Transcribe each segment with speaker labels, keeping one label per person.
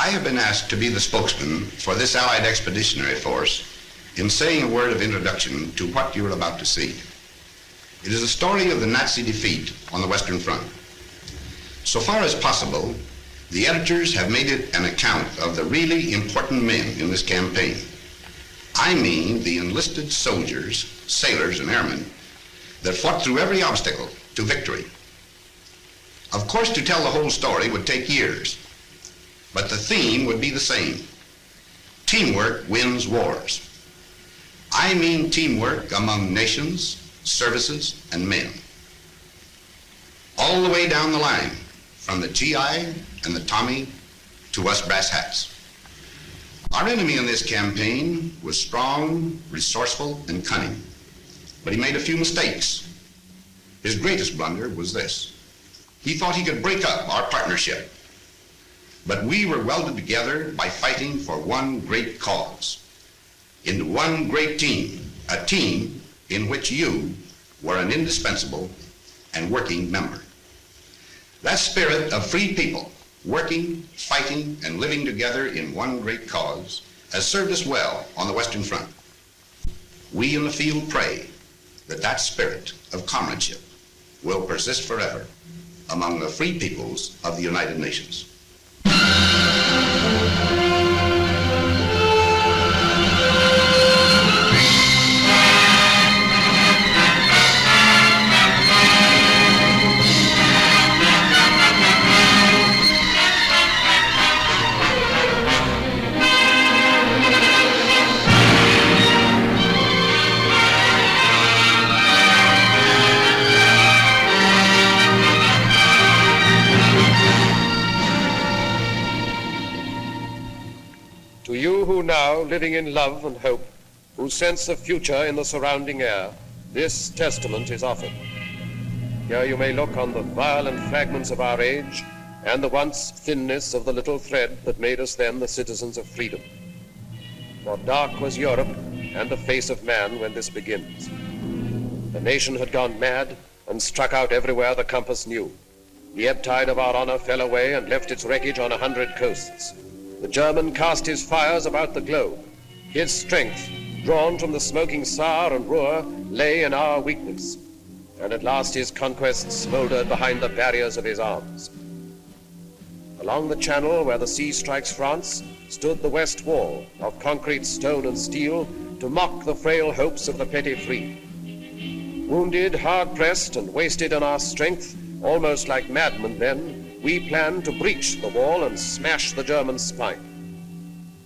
Speaker 1: I have been asked to be the spokesman for this Allied Expeditionary Force in saying a word of introduction to what you are about to see. It is a story of the Nazi defeat on the Western Front. So far as possible, the editors have made it an account of the really important men in this campaign. I mean the enlisted soldiers, sailors, and airmen that fought through every obstacle to victory. Of course, to tell the whole story would take years, but the theme would be the same. Teamwork wins wars. I mean teamwork among nations, services, and men. All the way down the line, from the GI and the Tommy to us brass hats. Our enemy in this campaign was strong, resourceful, and cunning, but he made a few mistakes. His greatest blunder was this. He thought he could break up our partnership, but we were welded together by fighting for one great cause, into one great team, a team in which you were an indispensable and working member. That spirit of free people, working, fighting, and living together in one great cause, has served us well on the Western Front. We in the field pray that that spirit of comradeship will persist forever among the free peoples of the United Nations.
Speaker 2: To you who now, living in love and hope, who sense the future in the surrounding air, this testament is offered. Here you may look on the violent fragments of our age and the once thinness of the little thread that made us then the citizens of freedom. For dark was Europe and the face of man when this begins. The nation had gone mad and struck out everywhere the compass knew. The ebb tide of our honor fell away and left its wreckage on 100 coasts. The German cast his fires about the globe. His strength, drawn from the smoking Saar and Ruhr, lay in our weakness. And at last his conquests smoldered behind the barriers of his arms. Along the channel where the sea strikes France stood the West Wall of concrete, stone, and steel to mock the frail hopes of the petty free. Wounded, hard-pressed, and wasted in our strength, almost like madmen then, we planned to breach the wall and smash the German spine.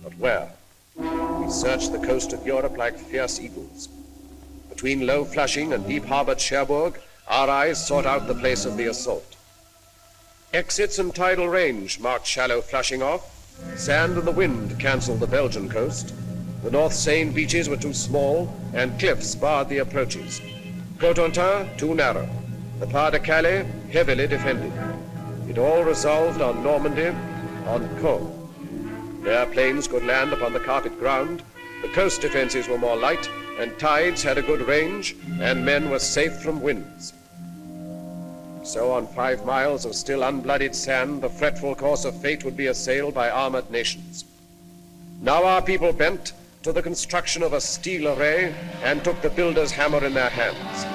Speaker 2: But where? We searched the coast of Europe like fierce eagles. Between low Flushing and deep-harbored Cherbourg, our eyes sought out the place of the assault. Exits and tidal range marked shallow Flushing off. Sand and the wind canceled the Belgian coast. The North Seine beaches were too small, and cliffs barred the approaches. Cotentin, too narrow. The Pas de Calais, heavily defended. It all resolved on Normandy, on Caux. There planes could land upon the carpet ground, the coast defenses were more light, and tides had a good range, and men were safe from winds. So on 5 miles of still unbloodied sand, the fretful course of fate would be assailed by armored nations. Now our people bent to the construction of a steel array and took the builder's hammer in their hands.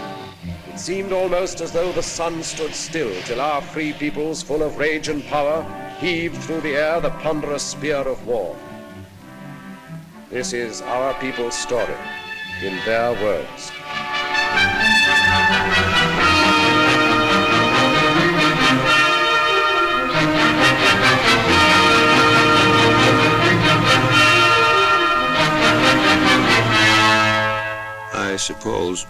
Speaker 2: It seemed almost as though the sun stood still till our free peoples, full of rage and power, heaved through the air the ponderous spear of war. This is our people's story, in their words.
Speaker 3: I suppose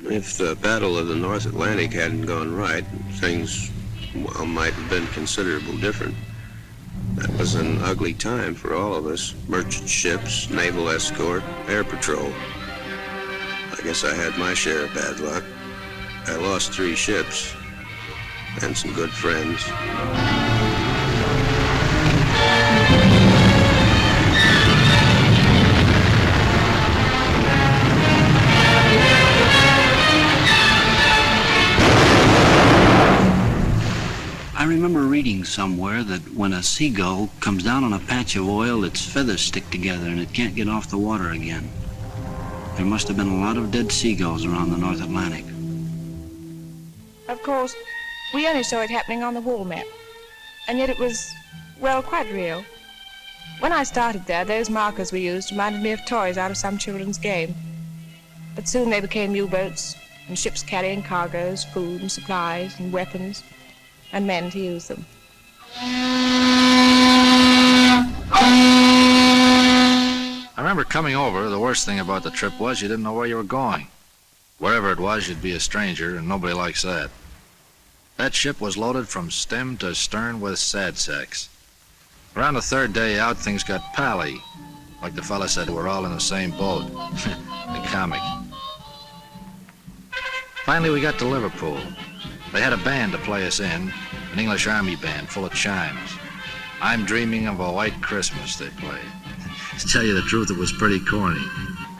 Speaker 3: if the Battle of the North Atlantic hadn't gone right, things, well, might have been considerably different. That was an ugly time for all of us. Merchant ships, naval escort, air patrol. I guess I had my share of bad luck. I lost 3 ships and some good friends.
Speaker 4: I remember reading somewhere that when a seagull comes down on a patch of oil, its feathers stick together and it can't get off the water again. There must have been a lot of dead seagulls around the North Atlantic.
Speaker 5: Of course, we only saw it happening on the wall map, and yet it was, well, quite real. When I started there, those markers we used reminded me of toys out of some children's game. But soon they became U-boats and ships carrying cargoes, food and supplies and weapons, and men to use them.
Speaker 6: I remember coming over, the worst thing about the trip was you didn't know where you were going. Wherever it was, you'd be a stranger, and nobody likes that. That ship was loaded from stem to stern with sad sacks. Around the third day out, things got pally. Like the fella said, we're all in the same boat. The comic. Finally, we got to Liverpool. They had a band to play us in, an English Army band full of chimes. I'm Dreaming of a White Christmas, they played. To tell you the truth, it was pretty corny.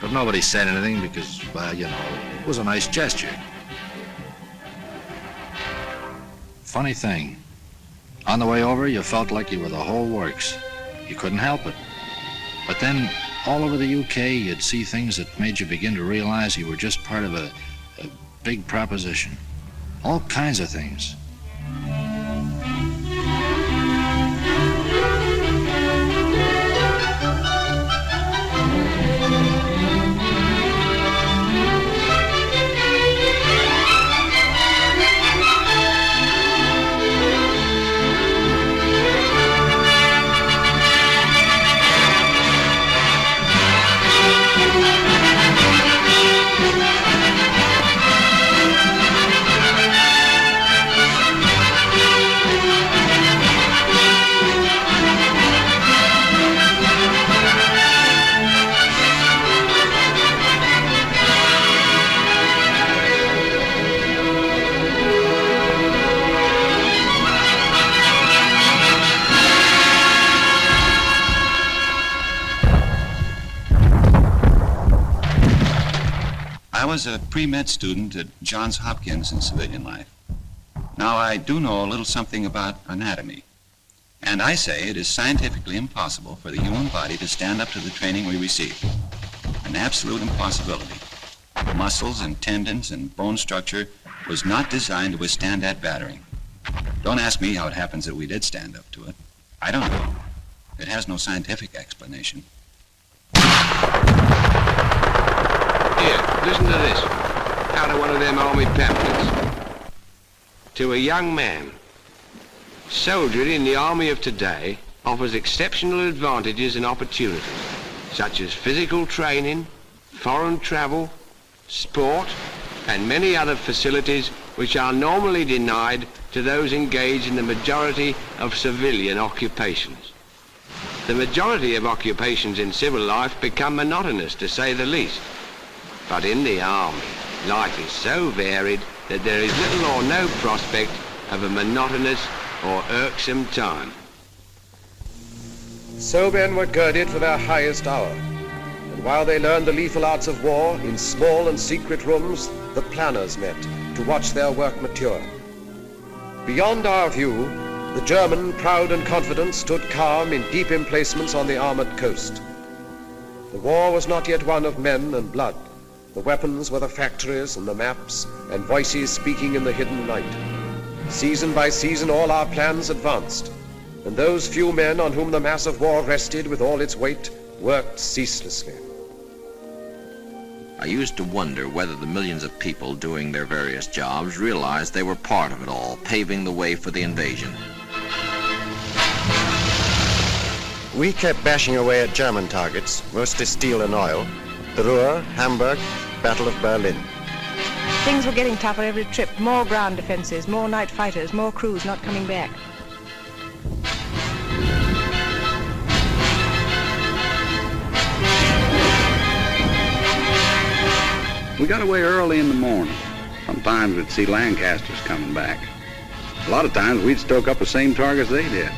Speaker 6: But nobody said anything because, well, you know, it was a nice gesture. Funny thing, on the way over, you felt like you were the whole works. You couldn't help it. But then, all over the UK, you'd see things that made you begin to realize you were just part of a big proposition. All kinds of things.
Speaker 7: I was a pre-med student at Johns Hopkins in civilian life. Now, I do know a little something about anatomy, and I say it is scientifically impossible for the human body to stand up to the training we receive. An absolute impossibility. Muscles and tendons and bone structure was not designed to withstand that battering. Don't ask me how it happens that we did stand up to it. I don't know. It has no scientific explanation.
Speaker 8: Here, listen to this, out of one of them army pamphlets. To a young man, soldiering in the army of today offers exceptional advantages and opportunities, such as physical training, foreign travel, sport, and many other facilities which are normally denied to those engaged in the majority of civilian occupations. The majority of occupations in civil life become monotonous, to say the least. But in the army, life is so varied that there is little or no prospect of a monotonous or irksome time.
Speaker 2: So men were girded for their highest hour, and while they learned the lethal arts of war, in small and secret rooms, the planners met to watch their work mature. Beyond our view, the German, proud and confident, stood calm in deep emplacements on the armored coast. The war was not yet one of men and blood. The weapons were the factories and the maps and voices speaking in the hidden night. Season by season, all our plans advanced, and those few men on whom the mass of war rested with all its weight worked ceaselessly.
Speaker 9: I used to wonder whether the millions of people doing their various jobs realized they were part of it all, paving the way for the invasion.
Speaker 10: We kept bashing away at German targets, mostly steel and oil. The Ruhr, Hamburg, Battle of Berlin.
Speaker 5: Things were getting tougher every trip. More ground defenses, more night fighters, more crews not coming back.
Speaker 11: We got away early in the morning. Sometimes we'd see Lancasters coming back. A lot of times we'd stoke up the same targets they did.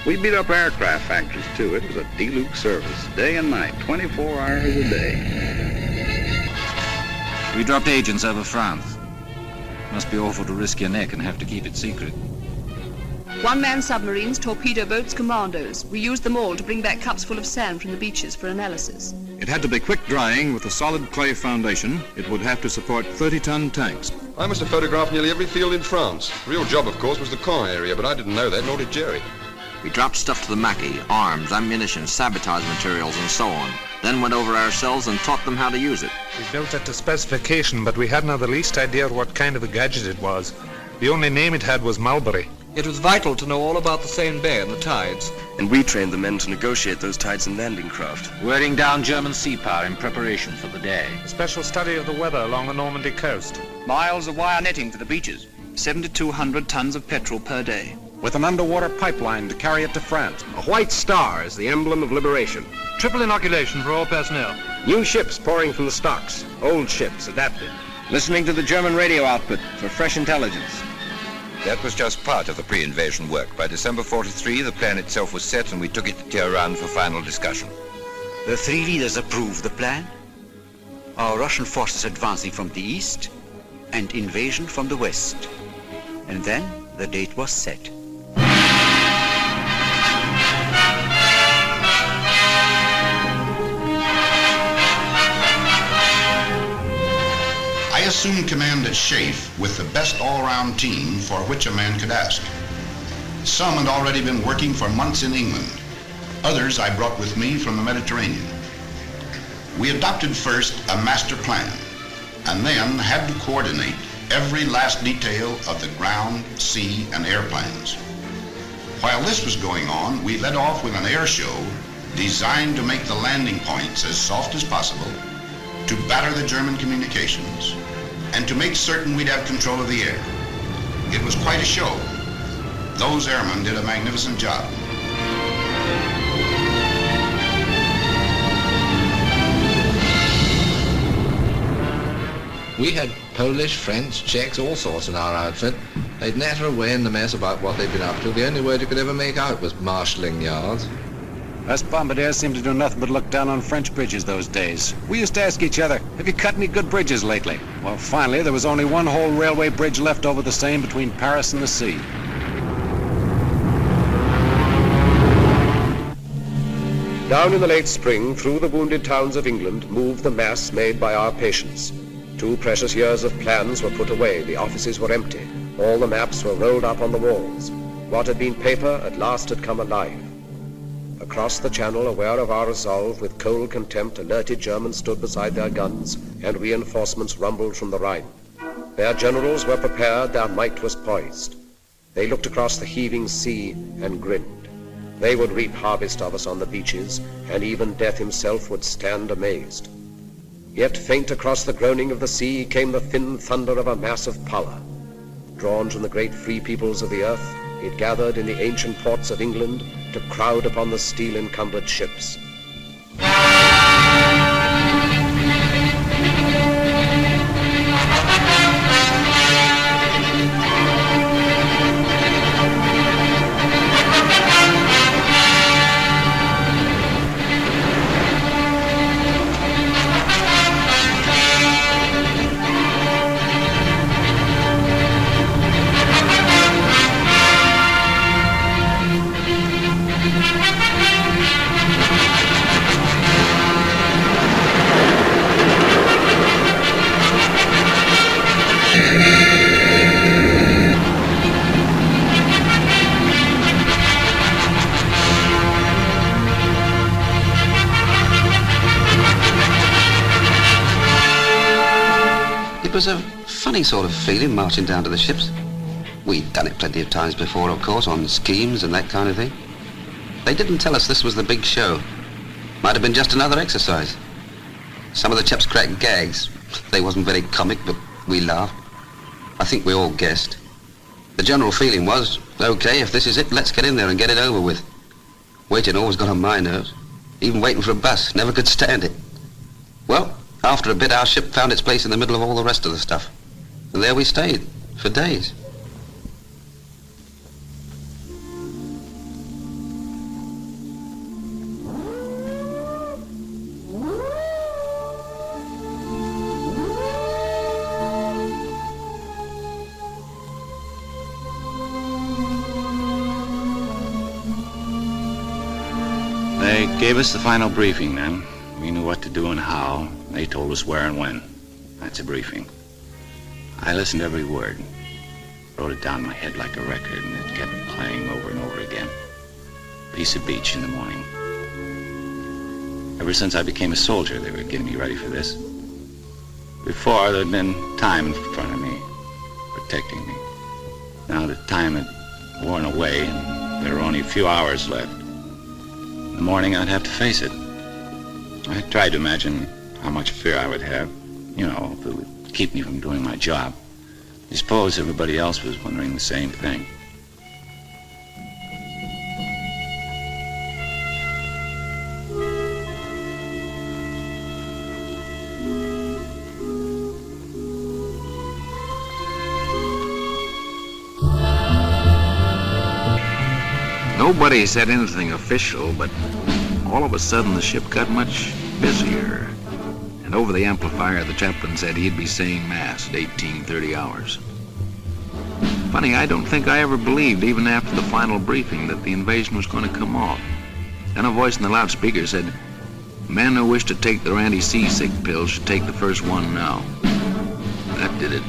Speaker 11: We beat up aircraft factories, too. It was a Deluxe service, day and night, 24 hours a day.
Speaker 6: We dropped agents over France. Must be awful to risk your neck and have to keep it secret.
Speaker 12: One-man submarines, torpedo boats, commandos. We used them all to bring back cups full of sand from the beaches for analysis.
Speaker 13: It had to be quick drying with a solid clay foundation. It would have to support 30-ton tanks.
Speaker 14: I must have photographed nearly every field in France. The real job, of course, was the Caen area, but I didn't know that, nor did Jerry.
Speaker 9: We dropped stuff to the Mackey, arms, ammunition, sabotage materials, and so on. Then went over ourselves and taught them how to use it.
Speaker 15: We built it to specification, but we hadn't the least idea what kind of a gadget it was. The only name it had was Mulberry.
Speaker 16: It was vital to know all about the Seine Bay and the tides.
Speaker 17: And we trained the men to negotiate those tides and landing craft.
Speaker 18: Wearing down German sea power in preparation for the day.
Speaker 15: A special study of the weather along the Normandy coast.
Speaker 19: Miles of wire netting for the beaches. 7,200 tons of petrol per day.
Speaker 20: With an underwater pipeline to carry it to France.
Speaker 21: A white star is the emblem of liberation.
Speaker 15: Triple inoculation for all personnel.
Speaker 21: New ships pouring from the stocks. Old ships adapted.
Speaker 19: Listening to the German radio output for fresh intelligence.
Speaker 22: That was just part of the pre-invasion work. By December 43, the plan itself was set and we took it to Tehran for final discussion.
Speaker 23: The three leaders approved the plan. Our Russian forces advancing from the east and invasion from the west. And then the date was set.
Speaker 1: I assumed command at Schaeff with the best all-round team for which a man could ask. Some had already been working for months in England. Others I brought with me from the Mediterranean. We adopted first a master plan, and then had to coordinate every last detail of the ground, sea, and air plans. While this was going on, we led off with an air show designed to make the landing points as soft as possible, to batter the German communications, and to make certain we'd have control of the air. It was quite a show. Those airmen did a magnificent job.
Speaker 24: We had Polish, French, Czechs, all sorts in our outfit. They'd natter away in the mess about what they'd been up to. The only word you could ever make out was marshalling yards.
Speaker 20: Us bombardiers seemed to do nothing but look down on French bridges those days. We used to ask each other, have you cut any good bridges lately? Well, finally, there was only one whole railway bridge left over the Seine between Paris and the sea.
Speaker 2: Down in the late spring, through the wounded towns of England, moved the mass made by our patients. 2 precious years of plans were put away. The offices were empty. All the maps were rolled up on the walls. What had been paper at last had come alive. Across the channel, aware of our resolve, with cold contempt, alerted Germans stood beside their guns, and reinforcements rumbled from the Rhine. Their generals were prepared, their might was poised. They looked across the heaving sea and grinned. They would reap harvest of us on the beaches, and even death himself would stand amazed. Yet faint across the groaning of the sea came the thin thunder of a mass of power. Drawn from the great free peoples of the earth, it gathered in the ancient ports of England to crowd upon the steel-encumbered ships.
Speaker 25: It was a funny sort of feeling marching down to the ships. We'd done it plenty of times before, of course, on schemes and that kind of thing. They didn't tell us this was the big show. Might have been just another exercise. Some of the chaps cracked gags. They wasn't very comic, but we laughed. I think we all guessed. The general feeling was, okay, if this is it, let's get in there and get it over with. Waiting always got on my nerves. Even waiting for a bus, never could stand it. Well, after a bit, our ship found its place in the middle of all the rest of the stuff. And there we stayed, for days.
Speaker 23: They gave us the final briefing then. We knew what to do and how. They told us where and when. That's a briefing. I listened to every word. Wrote it down in my head like a record, and it kept playing over and over again. Piece of beach in the morning. Ever since I became a soldier, they were getting me ready for this. Before, there'd been time in front of me, protecting me. Now the time had worn away, and there were only a few hours left. In the morning, I'd have to face it. I tried to imagine how much fear I would have, you know, if it would keep me from doing my job. I suppose everybody else was wondering the same thing.
Speaker 6: Nobody said anything official, but all of a sudden the ship got much busier. And over the amplifier, the chaplain said he'd be saying Mass at 18:30 hours. Funny, I don't think I ever believed, even after the final briefing, that the invasion was going to come off. Then a voice in the loudspeaker said, "Men who wish to take their anti-seasick pills should take the first one now." That did it.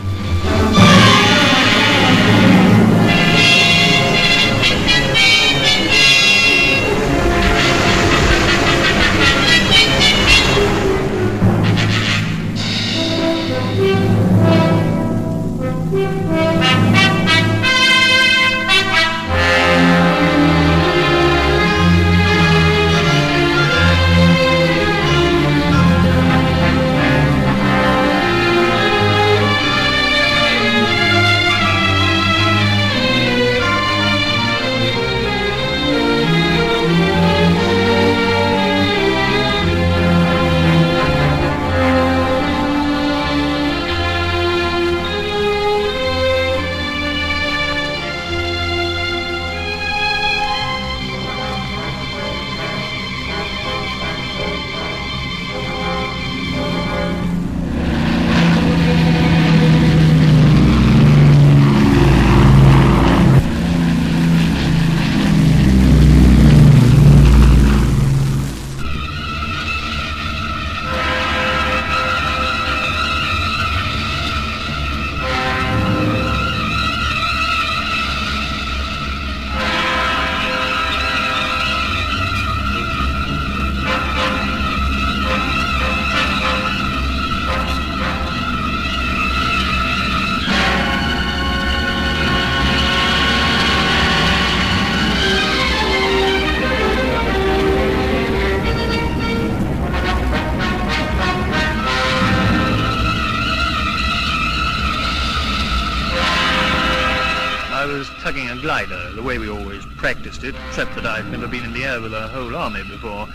Speaker 3: tugging a glider, the way we always practiced it, except that I've never been in the air with a whole army before.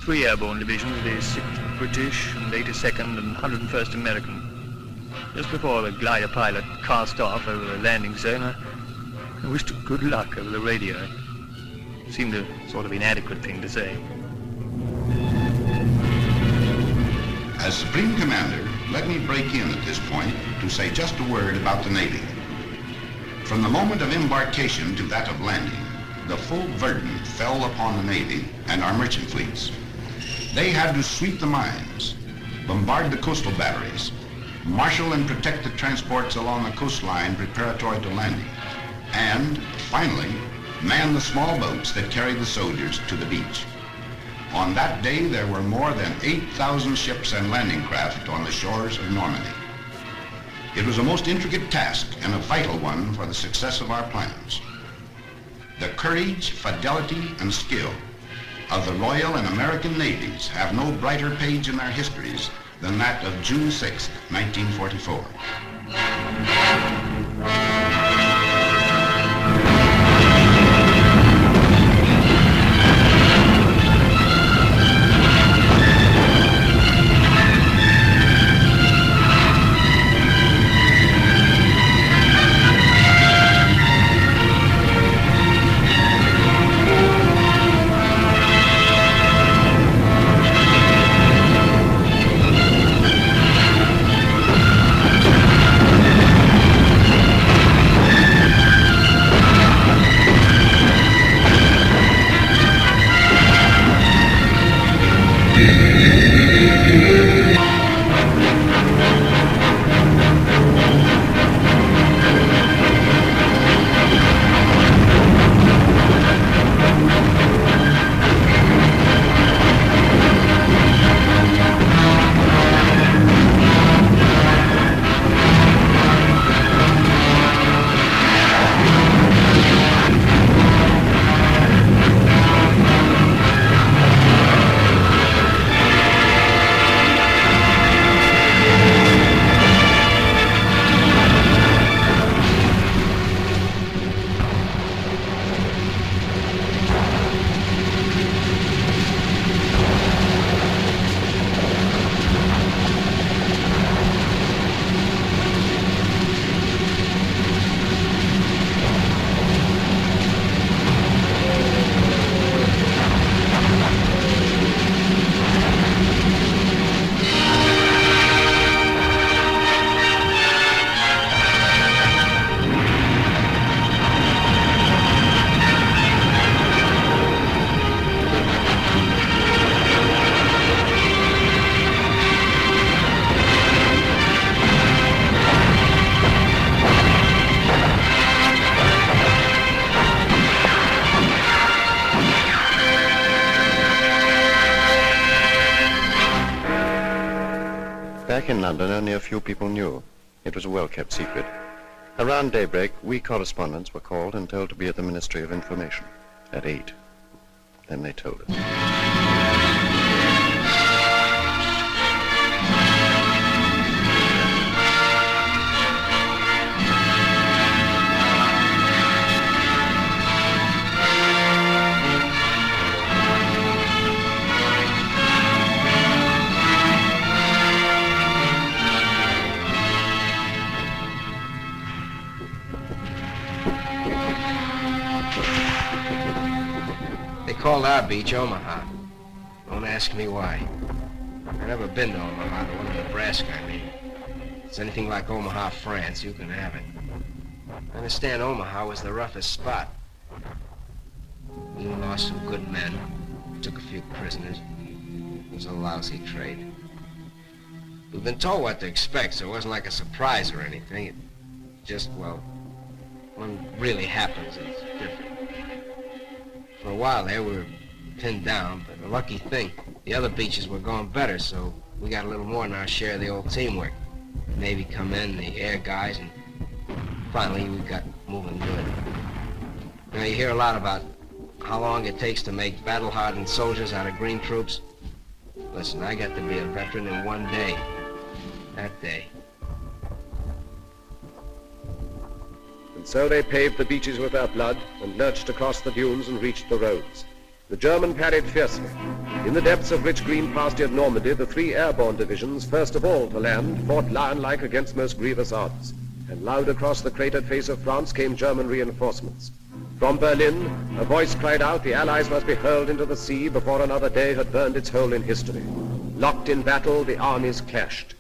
Speaker 3: 3 airborne divisions, the 6th British and 82nd and 101st American. Just before the glider pilot cast off over the landing zone, I wished her good luck over the radio. It seemed a sort of inadequate thing to say.
Speaker 1: As Supreme Commander, let me break in at this point to say just a word about the Navy. From the moment of embarkation to that of landing, the full burden fell upon the Navy and our merchant fleets. They had to sweep the mines, bombard the coastal batteries, marshal and protect the transports along the coastline preparatory to landing, and, finally, man the small boats that carried the soldiers to the beach. On that day, there were more than 8,000 ships and landing craft on the shores of Normandy. It was a most intricate task and a vital one for the success of our plans. The courage, fidelity, and skill of the Royal and American Navies have no brighter page in their histories than that of June 6, 1944.
Speaker 4: Back in London, only a few people knew. It was a well-kept secret. Around daybreak, we correspondents were called and told to be at the Ministry of Information at 8. Then they told us.
Speaker 24: They called our beach Omaha. Don't ask me why. I've never been to Omaha, the one in Nebraska, I mean. If it's anything like Omaha, France, you can have it. I understand Omaha was the roughest spot. We lost some good men, took a few prisoners. It was a lousy trade. We've been told what to expect, so it wasn't like a surprise or anything. It just, well, when it really happens, it's different. For a while there, we were pinned down, but a lucky thing, the other beaches were going better, so we got a little more than our share of the old teamwork. The Navy come in, the air guys, and finally we got moving good. You know, you hear a lot about how long it takes to make battle-hardened soldiers out of green troops. Listen, I got to be a veteran in one day. That day.
Speaker 2: And so they paved the beaches with their blood and lurched across the dunes and reached the roads. The German parried fiercely. In the depths of rich green pastured Normandy, the 3 airborne divisions, first of all to land, fought lion-like against most grievous odds. And loud across the cratered face of France came German reinforcements. From Berlin, a voice cried out the Allies must be hurled into the sea before another day had burned its hole in history. Locked in battle, the armies clashed.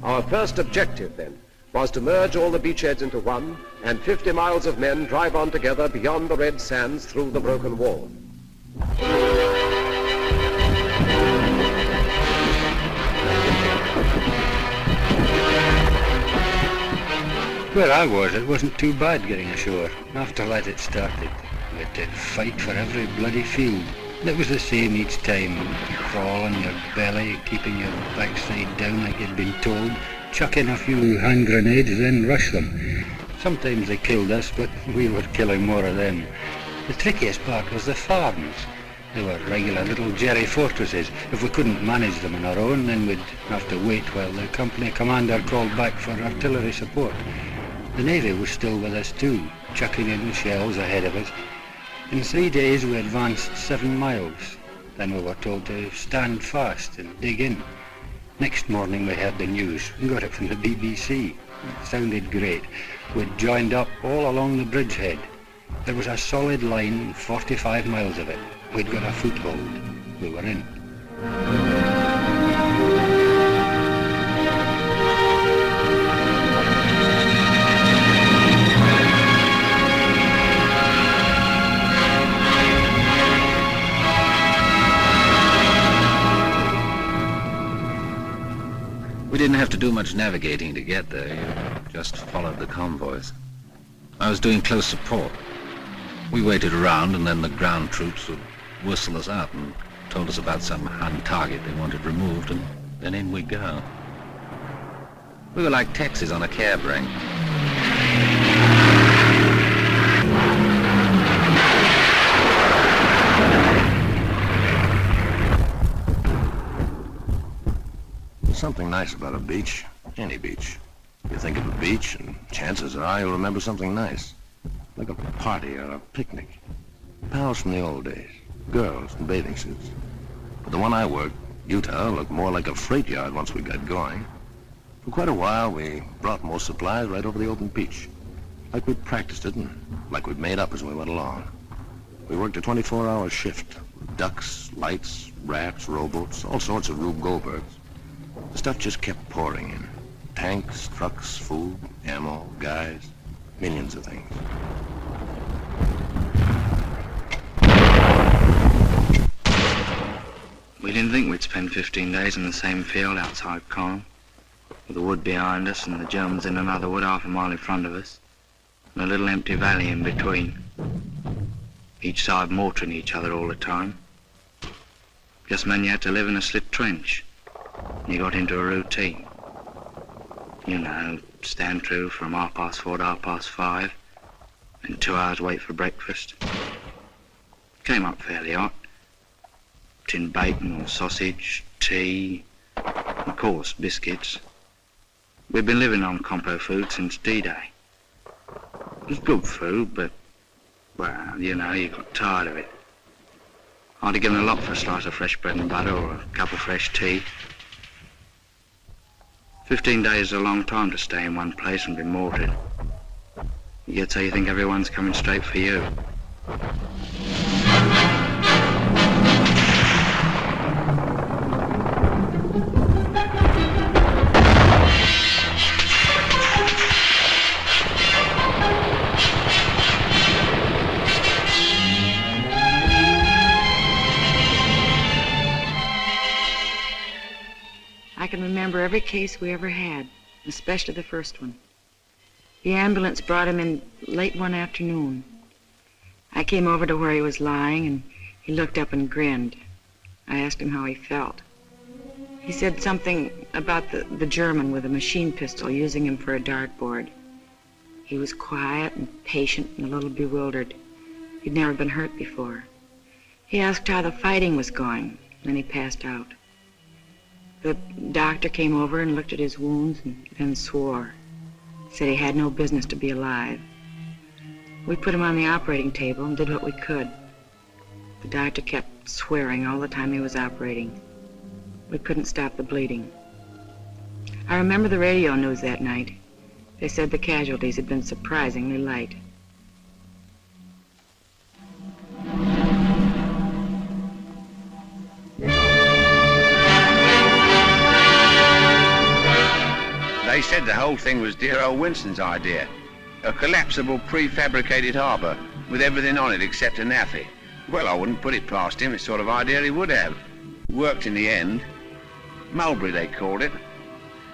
Speaker 2: Our first objective, then, was to merge all the beachheads into one, and 50 miles of men drive on together beyond the red sands through the broken wall.
Speaker 5: Where I was, it wasn't too bad getting ashore. After that it started. We had to fight for every bloody field. It was the same each time. Crawl on your belly, keeping your backside down like you'd been told, chuck in a few hand grenades, then rush them. Sometimes they killed us, but we were killing more of them. The trickiest part was the farms. They were regular little jerry fortresses. If we couldn't manage them on our own, then we'd have to wait while the company commander called back for artillery support. The Navy was still with us too, chucking in shells ahead of us. In 3 days we advanced 7 miles. Then we were told to stand fast and dig in. Next morning we heard the news. We got it from the BBC. It sounded great. We'd joined up all along the bridgehead. There was a solid line, 45 miles of it. We'd got a foothold. We were in.
Speaker 6: We didn't have to do much navigating to get there. You just followed the convoys. I was doing close support. We waited around, and then the ground troops would whistle us out and told us about some Han target they wanted removed, and then in we go. We were like taxis on a cab rank.
Speaker 7: There's something nice about a beach, any beach. You think of a beach, and chances are you'll remember something nice. Like a party or a picnic. Pals from the old days. Girls in bathing suits. But the one I worked, Utah, looked more like a freight yard once we got going. For quite a while, we brought most supplies right over the open beach. Like we'd practiced it, and like we'd made up as we went along. We worked a 24-hour shift. Ducks, lights, rafts, rowboats, all sorts of Rube Goldbergs. The stuff just kept pouring in. Tanks, trucks, food, ammo, guys, millions of things.
Speaker 8: We didn't think we'd spend 15 days in the same field outside Corinth, with the wood behind us and the Germans in another wood half a mile in front of us, and a little empty valley in between, each side mortaring each other all the time. Just meant you had to live in a slit trench, and you got into a routine. You know, stand through from 4:30 to 5:30, and 2 hours wait for breakfast. Came up fairly hot. Tin bacon or sausage, tea, and of course biscuits. We'd been living on compo food since D-Day. It was good food, but, well, you know, you got tired of it. I'd have given a lot for a slice of fresh bread and butter or a cup of fresh tea. 15 days is a long time to stay in one place and be mortared. You get so you think everyone's coming straight for you.
Speaker 10: I can remember every case we ever had, especially the first one. The ambulance brought him in late one afternoon. I came over to where he was lying, and he looked up and grinned. I asked him how he felt. He said something about the German with a machine pistol using him for a dartboard. He was quiet and patient and a little bewildered. He'd never been hurt before. He asked how the fighting was going, then he passed out. The doctor came over and looked at his wounds and then swore. Said he had no business to be alive. We put him on the operating table and did what we could. The doctor kept swearing all the time he was operating. We couldn't stop the bleeding. I remember the radio news that night. They said the casualties had been surprisingly light.
Speaker 18: They said the whole thing was dear old Winston's idea. A collapsible prefabricated harbour with everything on it except a naffy. Well, I wouldn't put it past him. It's the sort of idea he would have. Worked in the end. Mulberry, they called it.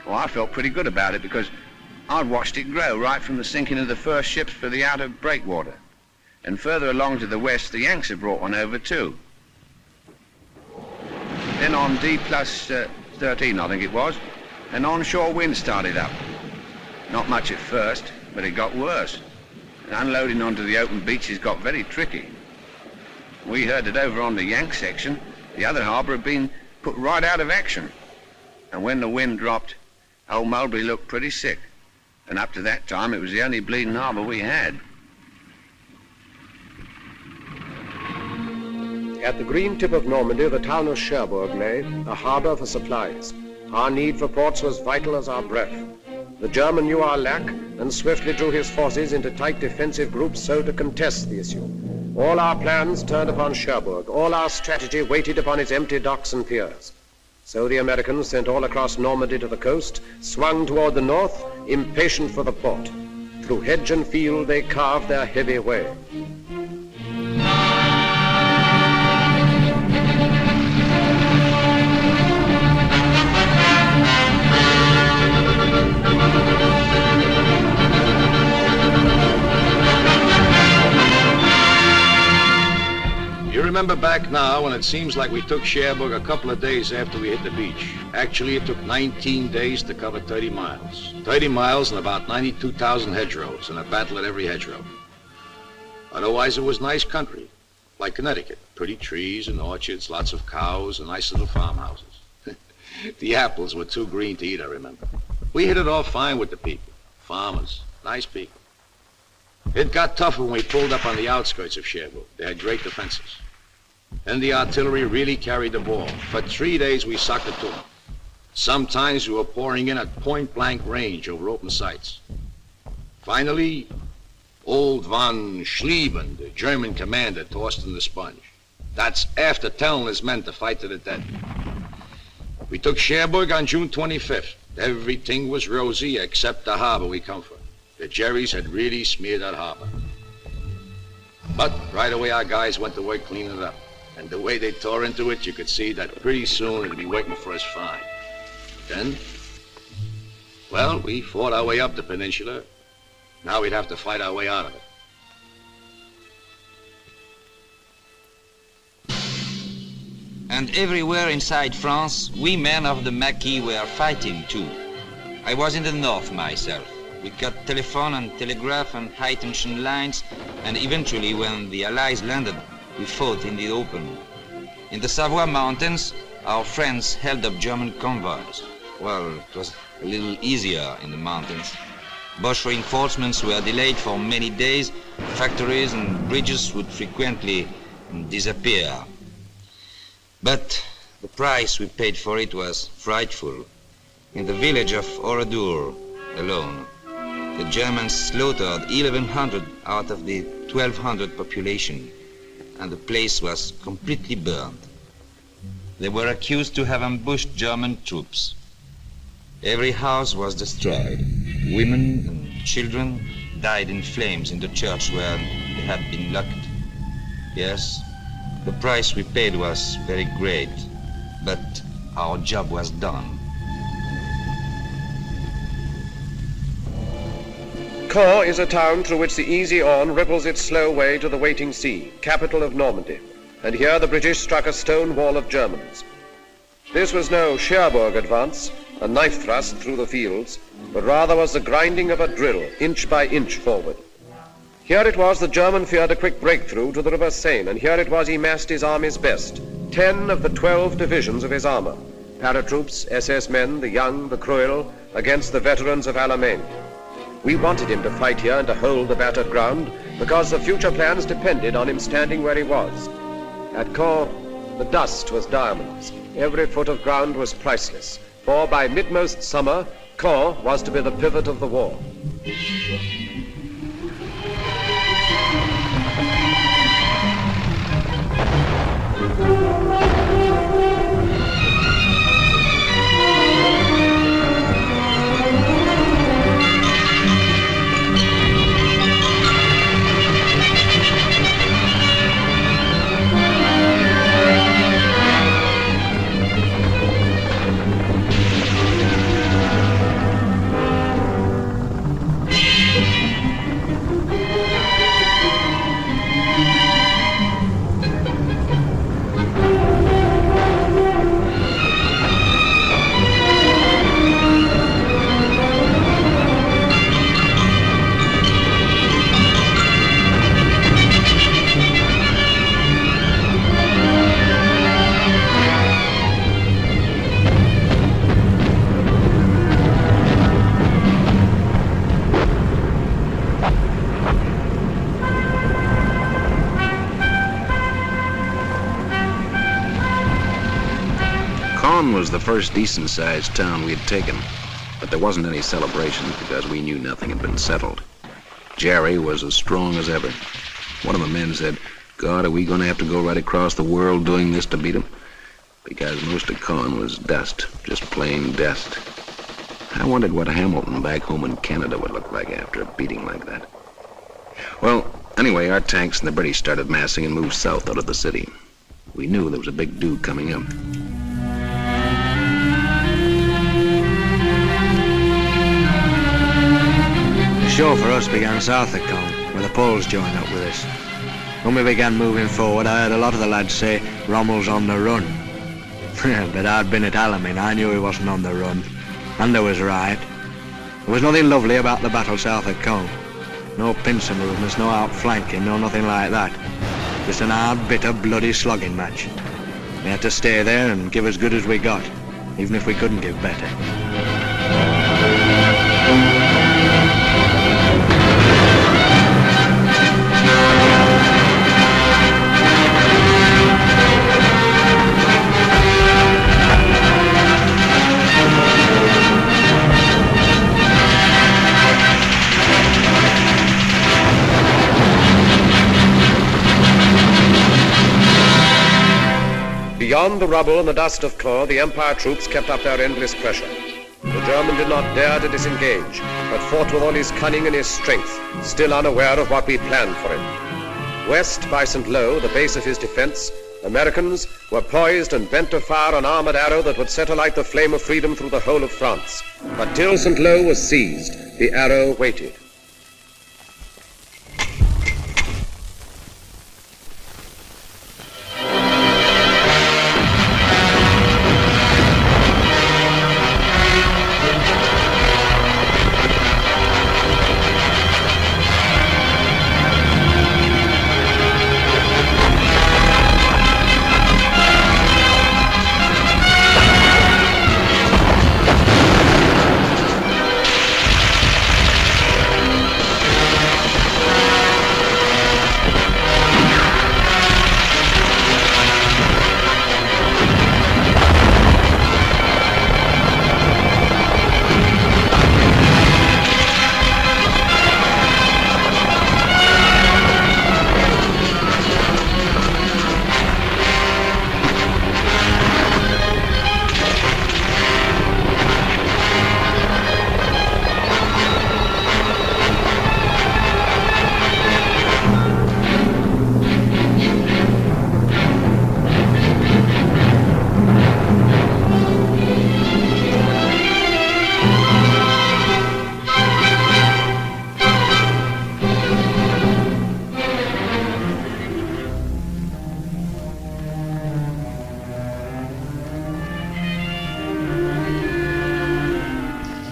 Speaker 18: Well, I felt pretty good about it because I'd watched it grow right from the sinking of the first ships for the outer breakwater. And further along to the west, the Yanks had brought one over too. Then on D+13, I think it was, an onshore wind started up. Not much at first, but it got worse. And unloading onto the open beaches got very tricky. We heard that over on the Yank section, the other harbour had been put right out of action. And when the wind dropped, old Mulberry looked pretty sick. And up to that time, it was the only bleeding harbour we had.
Speaker 2: At the green tip of Normandy, the town of Cherbourg lay, a harbour for supplies. Our need for ports was vital as our breath. The German knew our lack and swiftly drew his forces into tight defensive groups so to contest the issue. All our plans turned upon Cherbourg. All our strategy waited upon its empty docks and piers. So the Americans, sent all across Normandy to the coast, swung toward the north, impatient for the port. Through hedge and field they carved their heavy way.
Speaker 9: remember back now when it seems like we took Cherbourg a couple of days after we hit the beach. Actually, it took 19 days to cover 30 miles. 30 miles and about 92,000 hedgerows, and a battle at every hedgerow. Otherwise, it was nice country, like Connecticut. Pretty trees and orchards, lots of cows, and nice little farmhouses. The apples were too green to eat, I remember. We hit it off fine with the people. Farmers, nice people. It got tougher when we pulled up on the outskirts of Cherbourg. They had great defenses. And the artillery really carried the ball. For 3 days, we sucked it to them. Sometimes we were pouring in at point-blank range over open sights. Finally, old von Schlieben, the German commander, tossed in the sponge. That's after telling his men to fight to the death. We took Cherbourg on June 25th. Everything was rosy except the harbor we come from. The Jerrys had really smeared that harbor. But right away our guys went to work cleaning it up. And the way they tore into it, you could see that pretty soon it'd be waiting for us fine. Then, well, we fought our way up the peninsula. Now we'd have to fight our way out of it.
Speaker 8: And everywhere inside France, we men of the Maquis were fighting too. I was in the north myself. We cut telephone and telegraph and high-tension lines, and eventually when the Allies landed, we fought in the open. In the Savoy Mountains, our friends held up German convoys. Well, it was a little easier in the mountains. Boche reinforcements were delayed for many days. Factories and bridges would frequently disappear. But the price we paid for it was frightful. In the village of Oradour alone, the Germans slaughtered 1,100 out of the 1,200 population, and the place was completely burned. They were accused to have ambushed German troops. Every house was destroyed. Women and children died in flames in the church where they had been locked. Yes, the price we paid was very great, but our job was done.
Speaker 2: Caen is a town through which the Easy-On ripples its slow way to the waiting sea, capital of Normandy, and here the British struck a stone wall of Germans. This was no Cherbourg advance, a knife thrust through the fields, but rather was the grinding of a drill, inch by inch forward. Here it was the German feared a quick breakthrough to the River Seine, and here it was he massed his army's best, 10 of the 12 divisions of his armor, paratroops, SS men, the young, the cruel, against the veterans of Alamein. We wanted him to fight here and to hold the battered ground, because the future plans depended on him standing where he was. At Caen, the dust was diamonds. Every foot of ground was priceless, for by midmost summer, Caen was to be the pivot of the war.
Speaker 20: Caen was the first decent-sized town we had taken, but there wasn't any celebration because we knew nothing had been settled. Jerry was as strong as ever. One of the men said, "God, are we going to have to go right across the world doing this to beat 'em?" Because most of Caen was dust, just plain dust. I wondered what Hamilton back home in Canada would look like after a beating like that. Well, anyway, our tanks and the British started massing and moved south out of the city. We knew there was a big do coming up.
Speaker 5: The show for us began south of Caen, where the Poles joined up with us. When we began moving forward, I heard a lot of the lads say Rommel's on the run. But I'd been at Alamein, I knew he wasn't on the run. And they was right. There was nothing lovely about the battle south of Cone. No pincer movements, no outflanking, no nothing like that. Just an hard, bitter, bloody slugging match. We had to stay there and give as good as we got, even if we couldn't give better.
Speaker 2: Beyond the rubble and the dust of Caen, the Empire troops kept up their endless pressure. The German did not dare to disengage, but fought with all his cunning and his strength, still unaware of what we planned for him. West by St. Lo, the base of his defense, Americans were poised and bent to fire an armored arrow that would set alight the flame of freedom through the whole of France. But till St. Lo was seized, the arrow waited.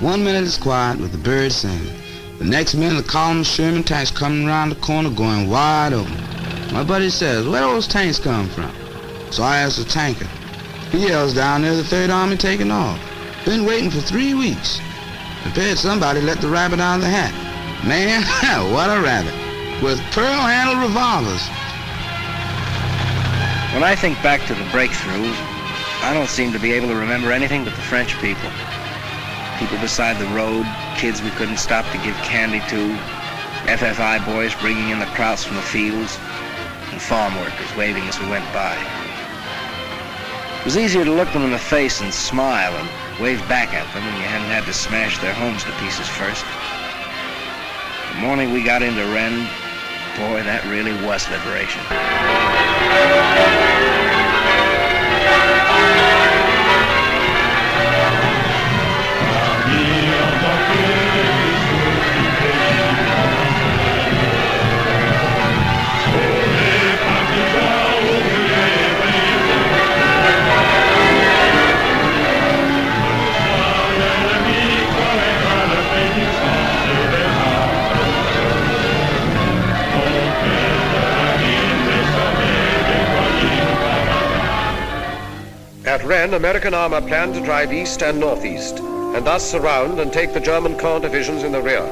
Speaker 11: One minute it's quiet with the birds singing. The next minute a column of Sherman tanks coming around the corner going wide open. My buddy says, where those tanks come from? So I ask the tanker. He yells down there the Third Army taking off. Been waiting for 3 weeks. Prepared somebody let the rabbit out of the hat. Man, what a rabbit. With pearl-handled revolvers.
Speaker 5: When I think back to the breakthrough, I don't seem to be able to remember anything but the French people. People beside the road, kids we couldn't stop to give candy to, FFI boys bringing in the krauts from the fields, and farm workers waving as we went by. It was easier to look them in the face and smile and wave back at them when you hadn't had to smash their homes to pieces first. The morning we got into Rennes, boy, that really was liberation.
Speaker 2: At Rennes, American armor planned to drive east and northeast, and thus surround and take the German Caen divisions in the rear.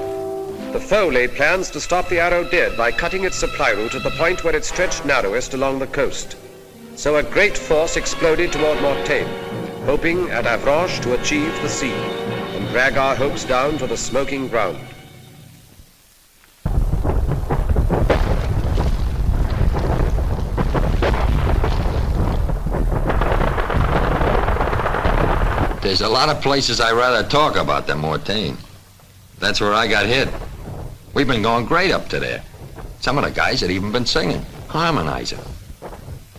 Speaker 2: The foe laid plans to stop the arrow dead by cutting its supply route at the point where it stretched narrowest along the coast. So a great force exploded toward Mortain, hoping at Avranches to achieve the sea and drag our hopes down to the smoking ground.
Speaker 22: There's a lot of places I'd rather talk about than Mortain. That's where I got hit. We've been going great up to there. Some of the guys had even been singing, harmonizing.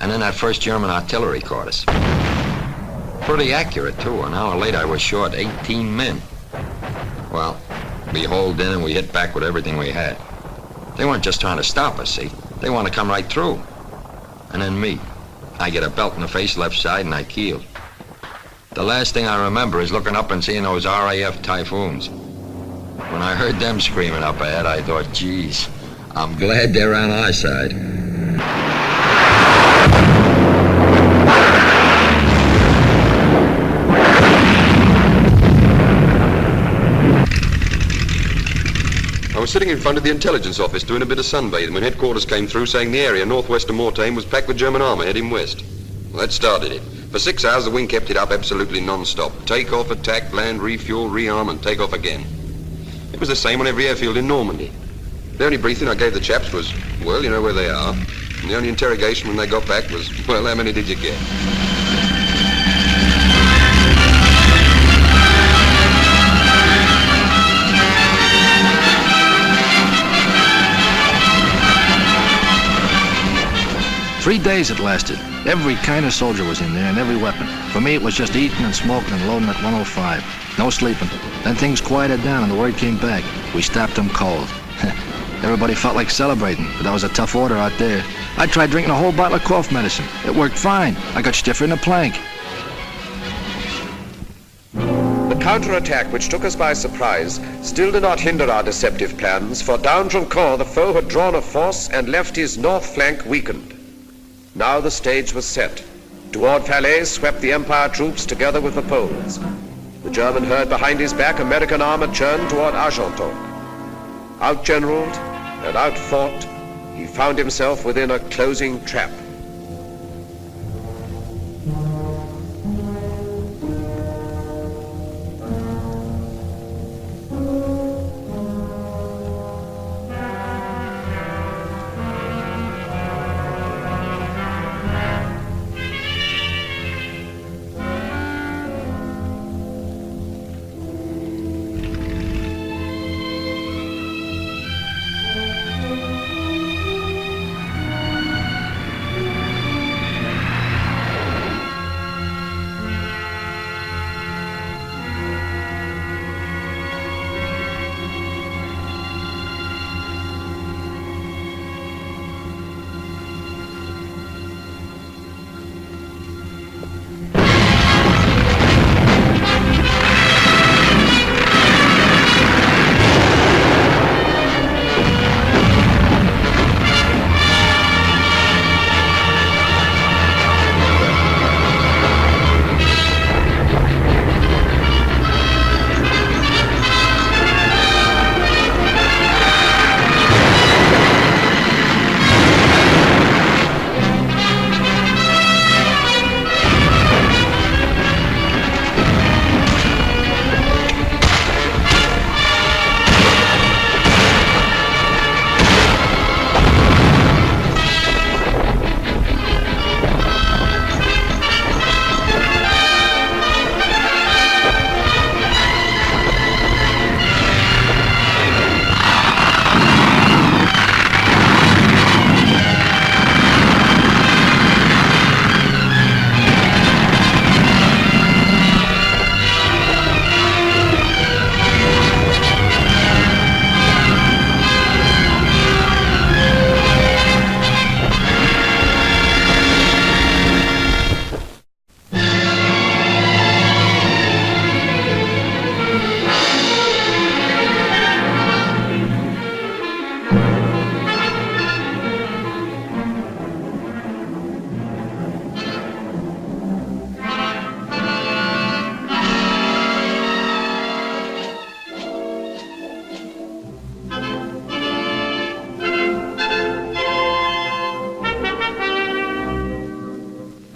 Speaker 22: And then that first German artillery caught us. Pretty accurate, too. An hour later, I was short 18 men. Well, we holed in and we hit back with everything we had. They weren't just trying to stop us, see? They want to come right through. And then me. I get a belt in the face left side and I keeled. The last thing I remember is looking up and seeing those RAF Typhoons. When I heard them screaming up ahead, I thought, geez, I'm glad they're on our side.
Speaker 12: I was sitting in front of the intelligence office doing a bit of sunbathing when headquarters came through saying the area northwest of Mortain was packed with German armour heading west. Well, that started it. For 6 hours, the wing kept it up absolutely non-stop. Take off, attack, land, refuel, rearm, and take off again. It was the same on every airfield in Normandy. The only briefing I gave the chaps was, well, you know where they are. And the only interrogation when they got back was, well, how many did you get?
Speaker 6: Three days it lasted. Every kind of soldier was in there and every weapon. For me, it was just eating and smoking and loading at 105. No sleeping. Then things quieted down and the word came back. We stopped them cold. Everybody felt like celebrating, but that was a tough order out there. I tried drinking a whole bottle of cough medicine. It worked fine. I got stiffer in a plank.
Speaker 2: The counterattack, which took us by surprise, still did not hinder our deceptive plans, for down from Caen the foe had drawn a force and left his north flank weakened. Now the stage was set. Toward Falaise swept the Empire troops together with the Poles. The German heard behind his back American armor churn toward Argenton. Outgeneraled and outfought, he found himself within a closing trap.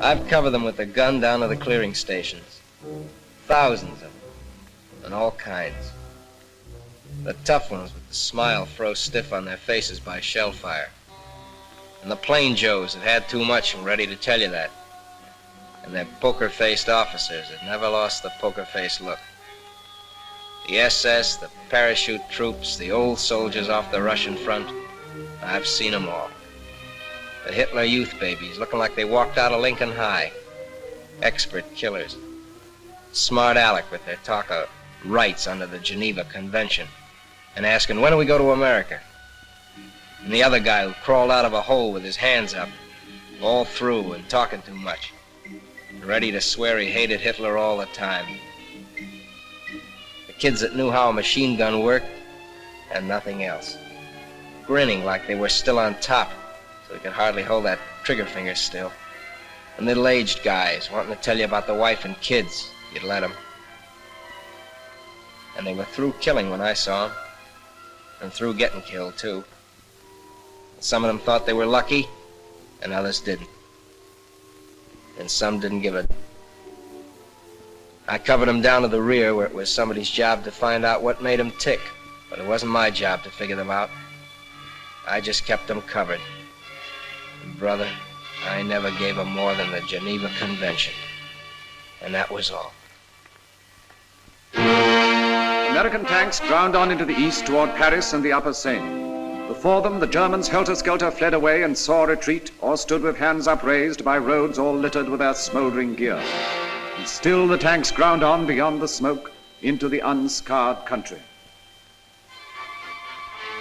Speaker 24: I've covered them with the gun down to the clearing stations. Thousands of them, and all kinds. The tough ones with the smile froze stiff on their faces by shell fire. And the plain Joes that had too much and were ready to tell you that. And their poker-faced officers that never lost the poker-faced look. The SS, the parachute troops, the old soldiers off the Russian front, I've seen them all. The Hitler youth babies looking like they walked out of Lincoln High. Expert killers. Smart Alec with their talk of rights under the Geneva Convention. And asking, when do we go to America? And the other guy who crawled out of a hole with his hands up, all through and talking too much. Ready to swear he hated Hitler all the time. The kids that knew how a machine gun worked and nothing else. Grinning like they were still on top, so they could hardly hold that trigger finger still. The middle-aged guys wanting to tell you about the wife and kids, you'd let them. And they were through killing when I saw them, and through getting killed too. Some of them thought they were lucky, and others didn't. And some didn't give a... I covered them down to the rear where it was somebody's job to find out what made them tick, but it wasn't my job to figure them out. I just kept them covered. And brother, I never gave them more than the Geneva Convention. And that was all.
Speaker 13: American tanks ground on into the east toward Paris and the Upper Seine. Before them, the Germans helter-skelter fled away and saw retreat, or stood with hands upraised by roads all littered with their smoldering gear. And still the tanks ground on beyond the smoke into the unscarred country.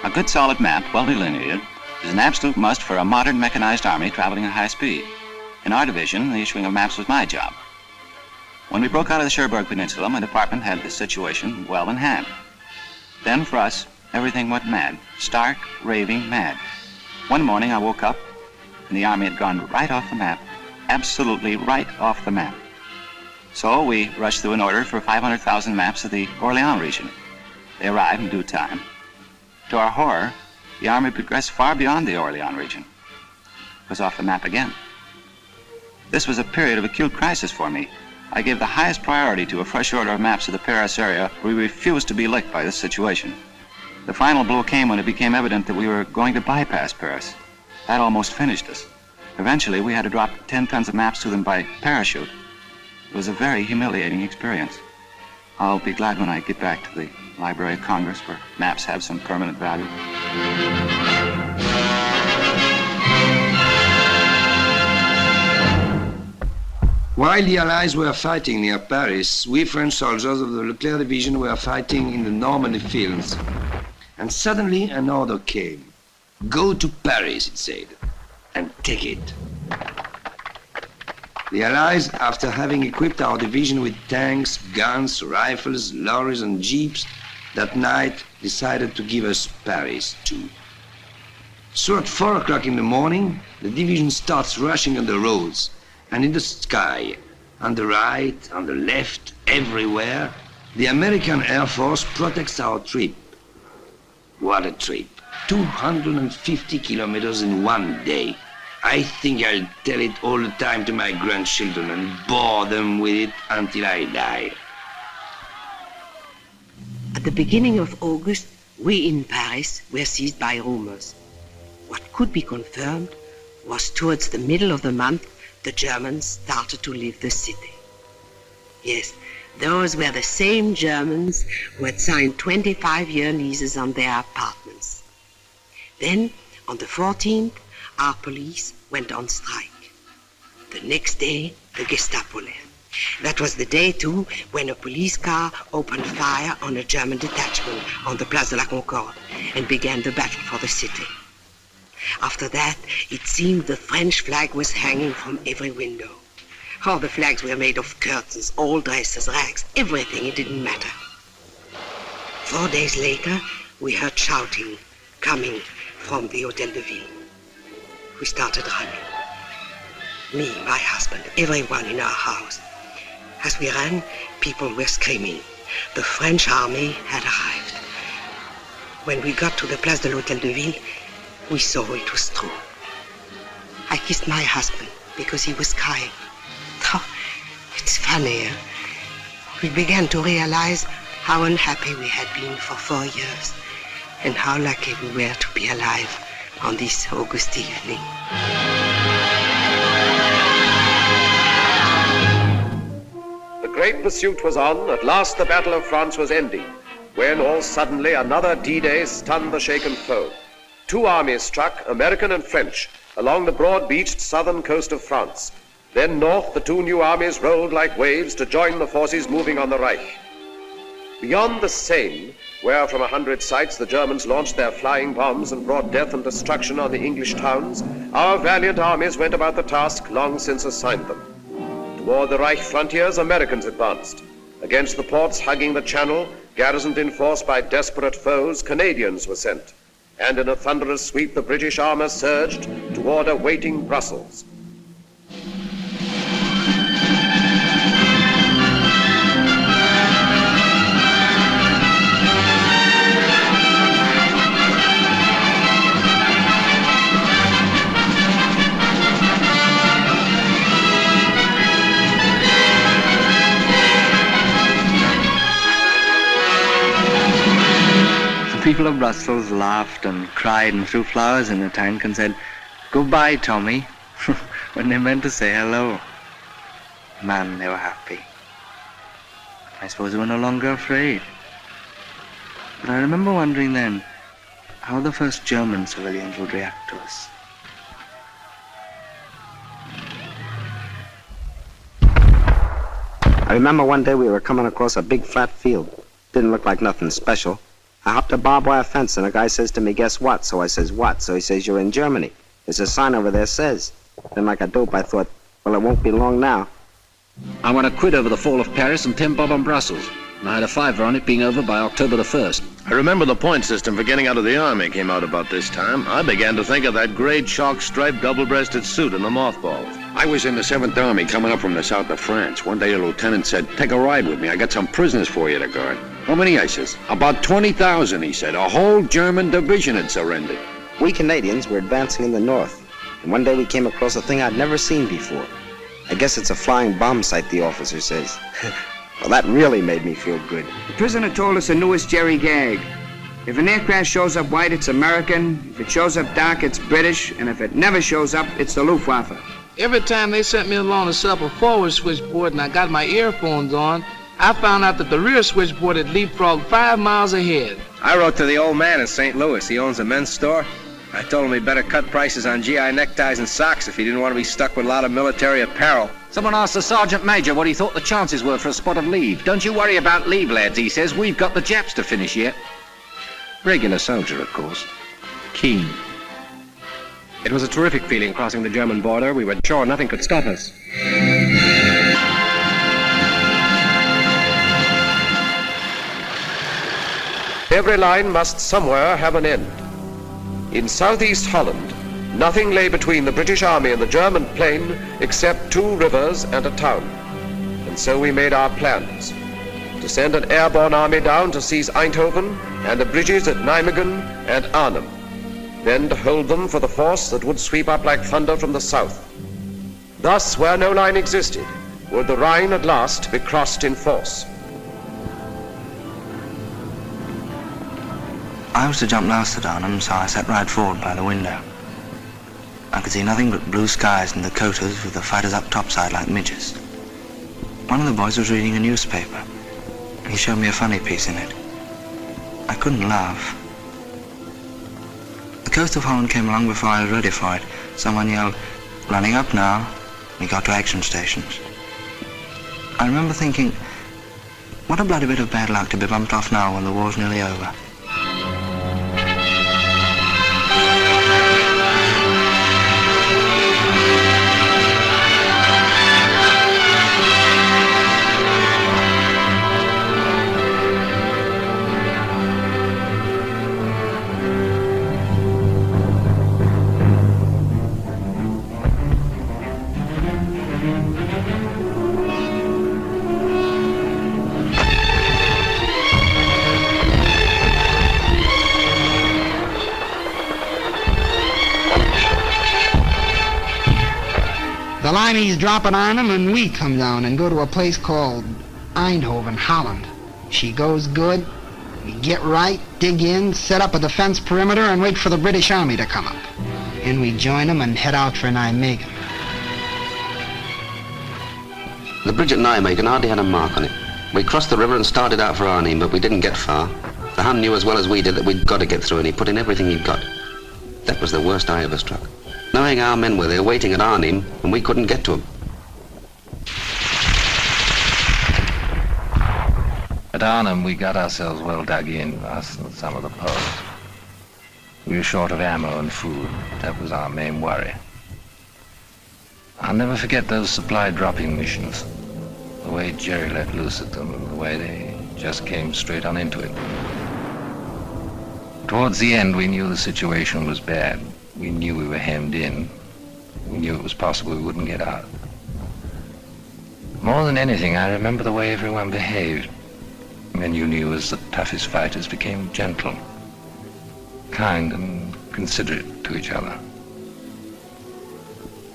Speaker 19: A good solid map, well delineated, is an absolute must for a modern mechanized army traveling at high speed. In our division, the issuing of maps was my job. When we broke out of the Cherbourg Peninsula, my department had the situation well in hand. Then, for us, everything went mad, stark, raving mad. One morning I woke up and the army had gone right off the map, absolutely right off the map. So we rushed through an order for 500,000 maps of the Orléans region. They arrived in due time. To our horror, the army progressed far beyond the Orléans region. It was off the map again. This was a period of acute crisis for me. I gave the highest priority to a fresh order of maps of the Paris area. We refused to be licked by this situation. The final blow came when it became evident that we were going to bypass Paris. That almost finished us. Eventually, we had to drop 10 tons of maps to them by parachute. It was a very humiliating experience. I'll be glad when I get back to the Library of Congress where maps have some permanent value.
Speaker 14: While the Allies were fighting near Paris, we French soldiers of the Leclerc Division were fighting in the Normandy fields. And suddenly an order came. Go to Paris, it said, and take it. The Allies, after having equipped our division with tanks, guns, rifles, lorries, and jeeps, that night decided to give us Paris too. So at 4 o'clock in the morning, the division starts rushing on the roads, and in the sky, on the right, on the left, everywhere, the American Air Force protects our trip. What a trip. 250 kilometers in one day. I think I'll tell it all the time to my grandchildren and bore them with it until I die.
Speaker 15: At the beginning of August, we in Paris were seized by rumors. What could be confirmed was towards the middle of the month, the Germans started to leave the city. Yes, those were the same Germans who had signed 25-year leases on their apartments. Then, on the 14th, our police went on strike. The next day, the Gestapo left. That was the day, too, when a police car opened fire on a German detachment on the Place de la Concorde and began the battle for the city. After that, it seemed the French flag was hanging from every window. All the flags were made of curtains, old dresses, rags, everything, it didn't matter. 4 days later, we heard shouting coming from the Hôtel de Ville. We started running. Me, my husband, everyone in our house. As we ran, people were screaming. The French army had arrived. When we got to the Place de l'Hôtel de Ville, we saw it was true. I kissed my husband because he was crying. Oh, it's funny, eh? We began to realize how unhappy we had been for 4 years and how lucky we were to be alive on this August evening.
Speaker 2: The great pursuit was on. At last the Battle of France was ending, when all suddenly another D-Day stunned the shaken foe. 2 armies struck, American and French, along the broad-beached southern coast of France. Then north, the 2 new armies rolled like waves to join the forces moving on the Reich. Beyond the Seine, where from 100 sites the Germans launched their flying bombs and brought death and destruction on the English towns, our valiant armies went about the task long since assigned them. Toward the Reich frontiers, Americans advanced. Against the ports hugging the Channel, garrisoned in force by desperate foes, Canadians were sent. And in a thunderous sweep, the British armor surged toward awaiting Brussels.
Speaker 8: People of Brussels laughed and cried and threw flowers in the tank and said, "Goodbye, Tommy," when they meant to say hello. Man, they were happy. I suppose they were no longer afraid. But I remember wondering then how the first German civilians would react to us.
Speaker 24: I remember one day we were coming across a big flat field. Didn't look like nothing special. I hopped a barbed wire fence and a guy says to me, "Guess what?" So I says, "What?" So he says, "You're in Germany. There's a sign over there says." Then like a dope I thought, well, it won't be long now.
Speaker 5: I won a quid over the fall of Paris and 10 bob on Brussels. And I had a fiver on it being over by October the 1st.
Speaker 7: I remember the point system for getting out of the army came out about this time. I began to think of that gray chalk-striped double-breasted suit and the mothballs. I was in the 7th Army coming up from the south of France. One day a lieutenant said, "Take a ride with me. I got some prisoners for you to guard." "How many?" I says. "About 20,000, he said. A whole German division had surrendered."
Speaker 24: We Canadians were advancing in the north, and one day we came across a thing I'd never seen before. I guess it's a flying bomb site, the officer says. Well, that really made me feel good.
Speaker 16: The prisoner told us the newest Jerry gag. If an aircraft shows up white, it's American. If it shows up dark, it's British. And if it never shows up, it's the Luftwaffe.
Speaker 17: Every time they sent me along to set up a forward switchboard and I got my earphones on, I found out that the rear switchboard had leapfrogged 5 miles ahead.
Speaker 24: I wrote to the old man in St. Louis. He owns a men's store. I told him he'd better cut prices on GI neckties and socks if he didn't want to be stuck with a lot of military apparel.
Speaker 20: Someone asked the sergeant major what he thought the chances were for a spot of leave. "Don't you worry about leave, lads," he says. "We've got the Japs to finish yet." Regular soldier, of course. Keen. It was a terrific feeling crossing the German border. We were sure nothing could stop us.
Speaker 2: Every line must somewhere have an end. In southeast Holland, nothing lay between the British Army and the German plain except 2 rivers and a town. And so we made our plans. To send an airborne army down to seize Eindhoven and the bridges at Nijmegen and Arnhem. Then to hold them for the force that would sweep up like thunder from the south. Thus, where no line existed, would the Rhine at last be crossed in force.
Speaker 8: I was to jump last at Arnhem, so I sat right forward by the window. I could see nothing but blue skies and Dakotas with the fighters up topside like midges. One of the boys was reading a newspaper. He showed me a funny piece in it. I couldn't laugh. The coast of Holland came along before I was ready for it. Someone yelled, "Running up now." We got to action stations. I remember thinking, what a bloody bit of bad luck to be bumped off now when the war's nearly over.
Speaker 11: The lineys drop at Arnhem and we come down and go to a place called Eindhoven, Holland. She goes good. We get right, dig in, set up a defense perimeter and wait for the British Army to come up. And we join them and head out for Nijmegen.
Speaker 21: The bridge at Nijmegen hardly had a mark on it. We crossed the river and started out for Arnhem, but we didn't get far. The Hun knew as well as we did that we'd got to get through, and he put in everything he'd got. That was the worst I ever struck. Knowing our men were there waiting at Arnhem, and we couldn't get to them.
Speaker 20: At
Speaker 5: At Arnhem, we got ourselves well dug in, us and some of the Poles. We were short of ammo and food. That was our main worry. I'll never forget those supply dropping missions. The way Jerry let loose at them, and the way they just came straight on into it. Towards the end, we knew the situation was bad. We knew we were hemmed in. We knew it was possible we wouldn't get out. More than anything, I remember the way everyone behaved. Men you knew as the toughest fighters became gentle, kind and considerate to each other.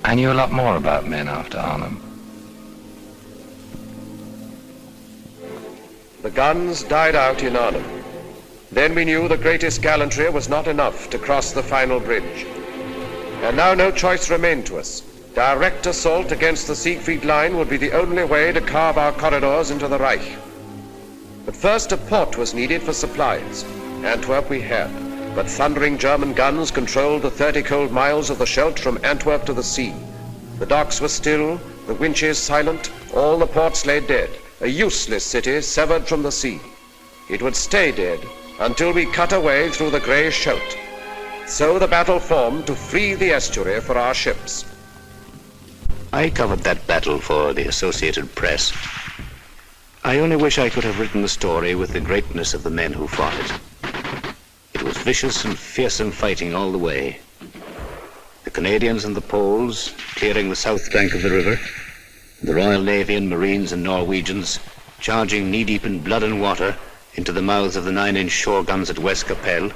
Speaker 5: I knew a lot more about men after Arnhem.
Speaker 2: The guns died out in Arnhem. Then we knew the greatest gallantry was not enough to cross the final bridge. And now no choice remained to us. Direct assault against the Siegfried Line would be the only way to carve our corridors into the Reich. But first a port was needed for supplies. Antwerp we had, but thundering German guns controlled the 30 cold miles of the Scheldt from Antwerp to the sea. The docks were still, the winches silent, all the ports lay dead, a useless city severed from the sea. It would stay dead until we cut a way through the grey Scheldt. So the battle formed to free the estuary for our ships.
Speaker 1: I covered that battle for the Associated Press. I only wish I could have written the story with the greatness of the men who fought it. It was vicious and fearsome fighting all the way. The Canadians and the Poles clearing the south bank of the river, the Royal Navy and Marines and Norwegians charging knee-deep in blood and water into the mouths of the 9-inch shore guns at West Capelle.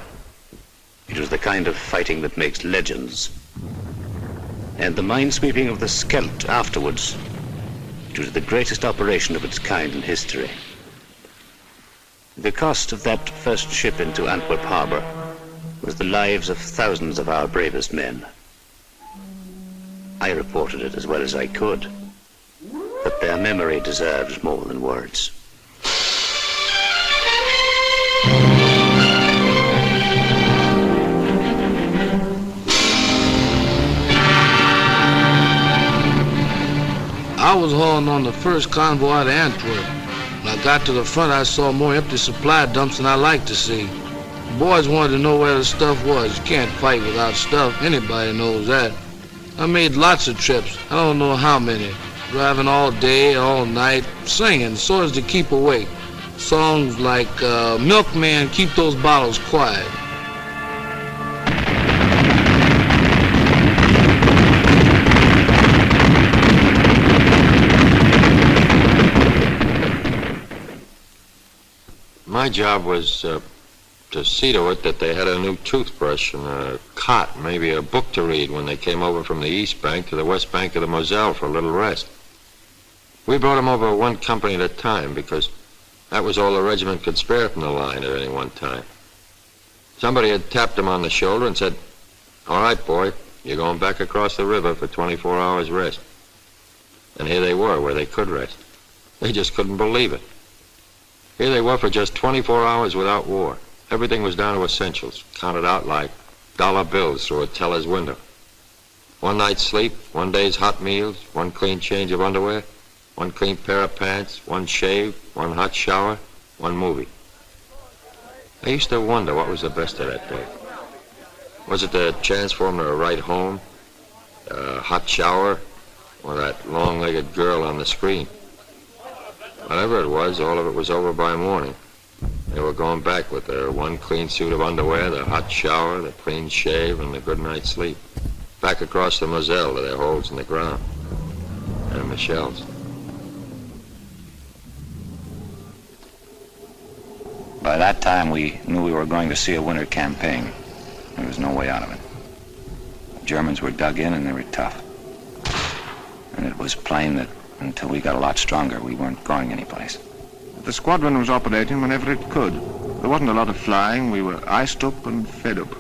Speaker 1: It was the kind of fighting that makes legends. And the minesweeping of the Scheldt afterwards. It was the greatest operation of its kind in history. The cost of that first ship into Antwerp harbor was the lives of thousands of our bravest men. I reported it as well as I could, but their memory deserves more than words.
Speaker 17: I was hauling on the first convoy out of Antwerp. When I got to the front, I saw more empty supply dumps than I liked to see. The boys wanted to know where the stuff was. You can't fight without stuff. Anybody knows that. I made lots of trips. I don't know how many. Driving all day, all night, singing so as to keep awake. Songs like, Milkman, Keep Those Bottles Quiet.
Speaker 22: My job was to see to it that they had a new toothbrush and a cot, maybe a book to read when they came over from the east bank to the west bank of the Moselle for a little rest. We brought them over one company at a time because that was all the regiment could spare from the line at any one time. Somebody had tapped them on the shoulder and said, "All right, boy, you're going back across the river for 24 hours rest." And here they were, where they could rest. They just couldn't believe it. Here they were for just 24 hours without war. Everything was down to essentials, counted out like dollar bills through a teller's window. One night's sleep, one day's hot meals, one clean change of underwear, one clean pair of pants, one shave, one hot shower, one movie. I used to wonder what was the best of that day. Was it the chance for them to write home, a hot shower, or that long-legged girl on the screen? Whatever it was, all of it was over by morning. They were going back with their one clean suit of underwear, the hot shower, the clean shave, and the good night's sleep. Back across the Moselle to their holes in the ground and the shells.
Speaker 19: By that time, we knew we were going to see a winter campaign. There was no way out of it. The Germans were dug in and they were tough. And it was plain that until we got a lot stronger, we weren't going anyplace.
Speaker 3: The squadron was operating whenever it could. There wasn't a lot of flying. We were iced up and fed up.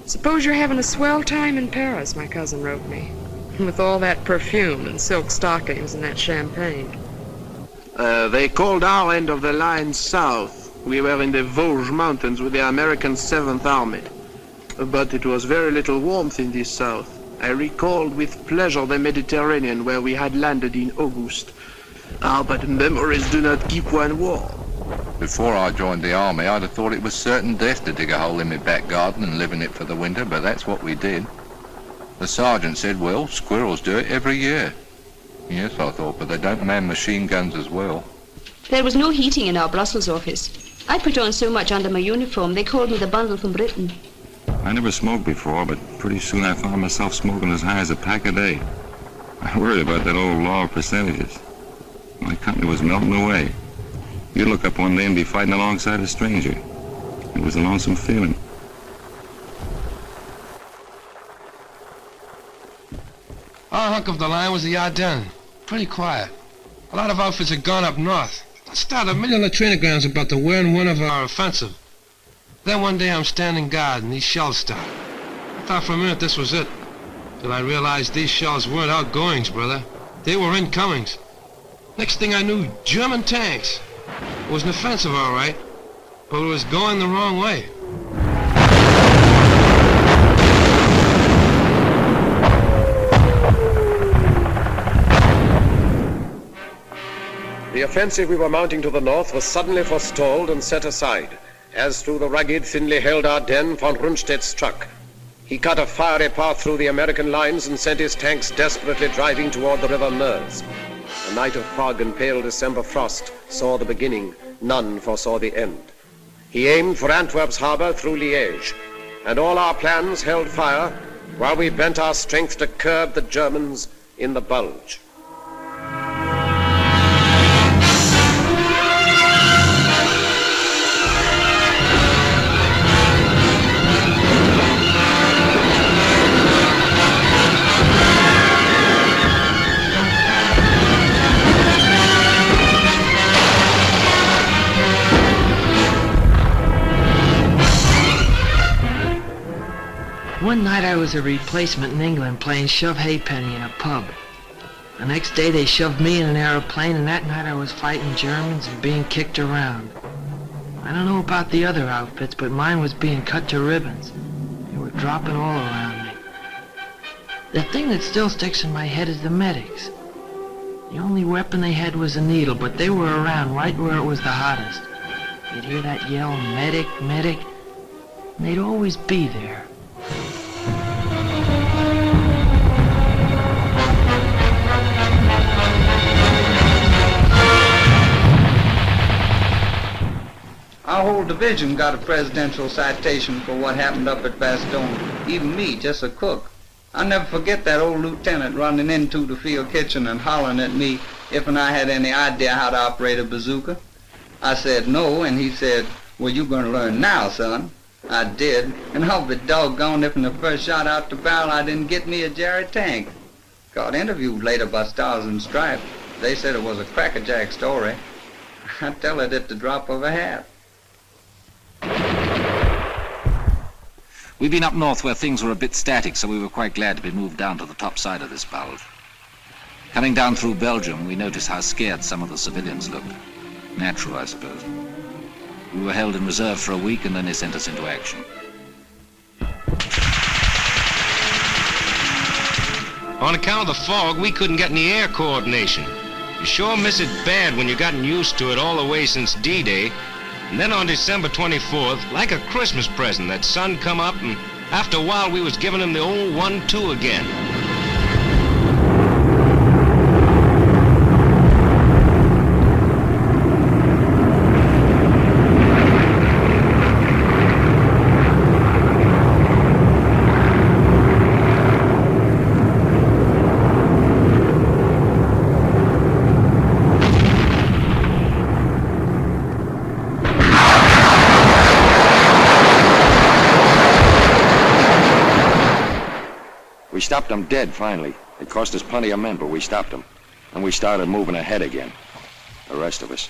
Speaker 10: Suppose you're having a swell time in Paris, my cousin wrote me. With all that perfume and silk stockings and that champagne.
Speaker 4: They called our end of the line south. We were in the Vosges Mountains with the American 7th Army. But it was very little warmth in the south. I recalled with pleasure the Mediterranean where we had landed in August. Ah, but memories do not keep one warm.
Speaker 6: Before I joined the army, I'd have thought it was certain death to dig a hole in my back garden and live in it for the winter, but that's what we did. The sergeant said, well, squirrels do it every year. Yes, I thought, but they don't man machine guns as well.
Speaker 9: There was no heating in our Brussels office. I put on so much under my uniform, they called me the bundle from Britain.
Speaker 12: I never smoked before, but pretty soon I found myself smoking as high as a pack a day. I worried about that old law of percentages. My company was melting away. You'd look up one day and be fighting alongside a stranger. It was a lonesome feeling.
Speaker 24: Our hunk of the line was the Ardennes. Pretty quiet. A lot of outfits had gone up north. I started a million latrinagrams about the where and when of our offensive. Then one day I'm standing guard and these shells start. I thought for a minute this was it. Till I realized these shells weren't outgoings, brother. They were incomings. Next thing I knew, German tanks. It was an offensive, all right, but it was going the wrong way.
Speaker 2: The offensive we were mounting to the north was suddenly forestalled and set aside, as through the rugged, thinly held Ardennes von Rundstedt struck. He cut a fiery path through the American lines and sent his tanks desperately driving toward the River Meuse. A night of fog and pale December frost saw the beginning, none foresaw the end. He aimed for Antwerp's harbor through Liège, and all our plans held fire while we bent our strength to curb the Germans in the Bulge.
Speaker 18: One night I was a replacement in England playing shove halfpenny in a pub. The next day they shoved me in an aeroplane, and that night I was fighting Germans and being kicked around. I don't know about the other outfits, but mine was being cut to ribbons. They were dropping all around me. The thing that still sticks in my head is the medics. The only weapon they had was a needle, but they were around right where it was the hottest. You'd hear that yell, medic, medic, and they'd always be there.
Speaker 23: Our whole division got a presidential citation for what happened up at Bastogne. Even me, just a cook. I'll never forget that old lieutenant running into the field kitchen and hollering at me if and I had any idea how to operate a bazooka. I said no, and he said, well, you're going to learn now, son. I did, and I'll be doggone if in the first shot out the barrel I didn't get me a Jerry tank. Got interviewed later by Stars and Stripes. They said it was a crackerjack story. I tell it at the drop of a hat.
Speaker 19: We've been up north where things were a bit static, so we were quite glad to be moved down to the top side of this bulge. Coming down through Belgium, we noticed how scared some of the civilians looked. Natural, I suppose. We were held in reserve for a week, and then they sent us into action.
Speaker 24: On account of the fog, we couldn't get any air coordination. You sure miss it bad when you've gotten used to it all the way since D-Day. And then on December 24th, like a Christmas present, that sun come up, and after a while we was giving him the old 1-2 again.
Speaker 7: We stopped them dead, finally. It cost us plenty of men, but we stopped them. And we started moving ahead again. The rest of us.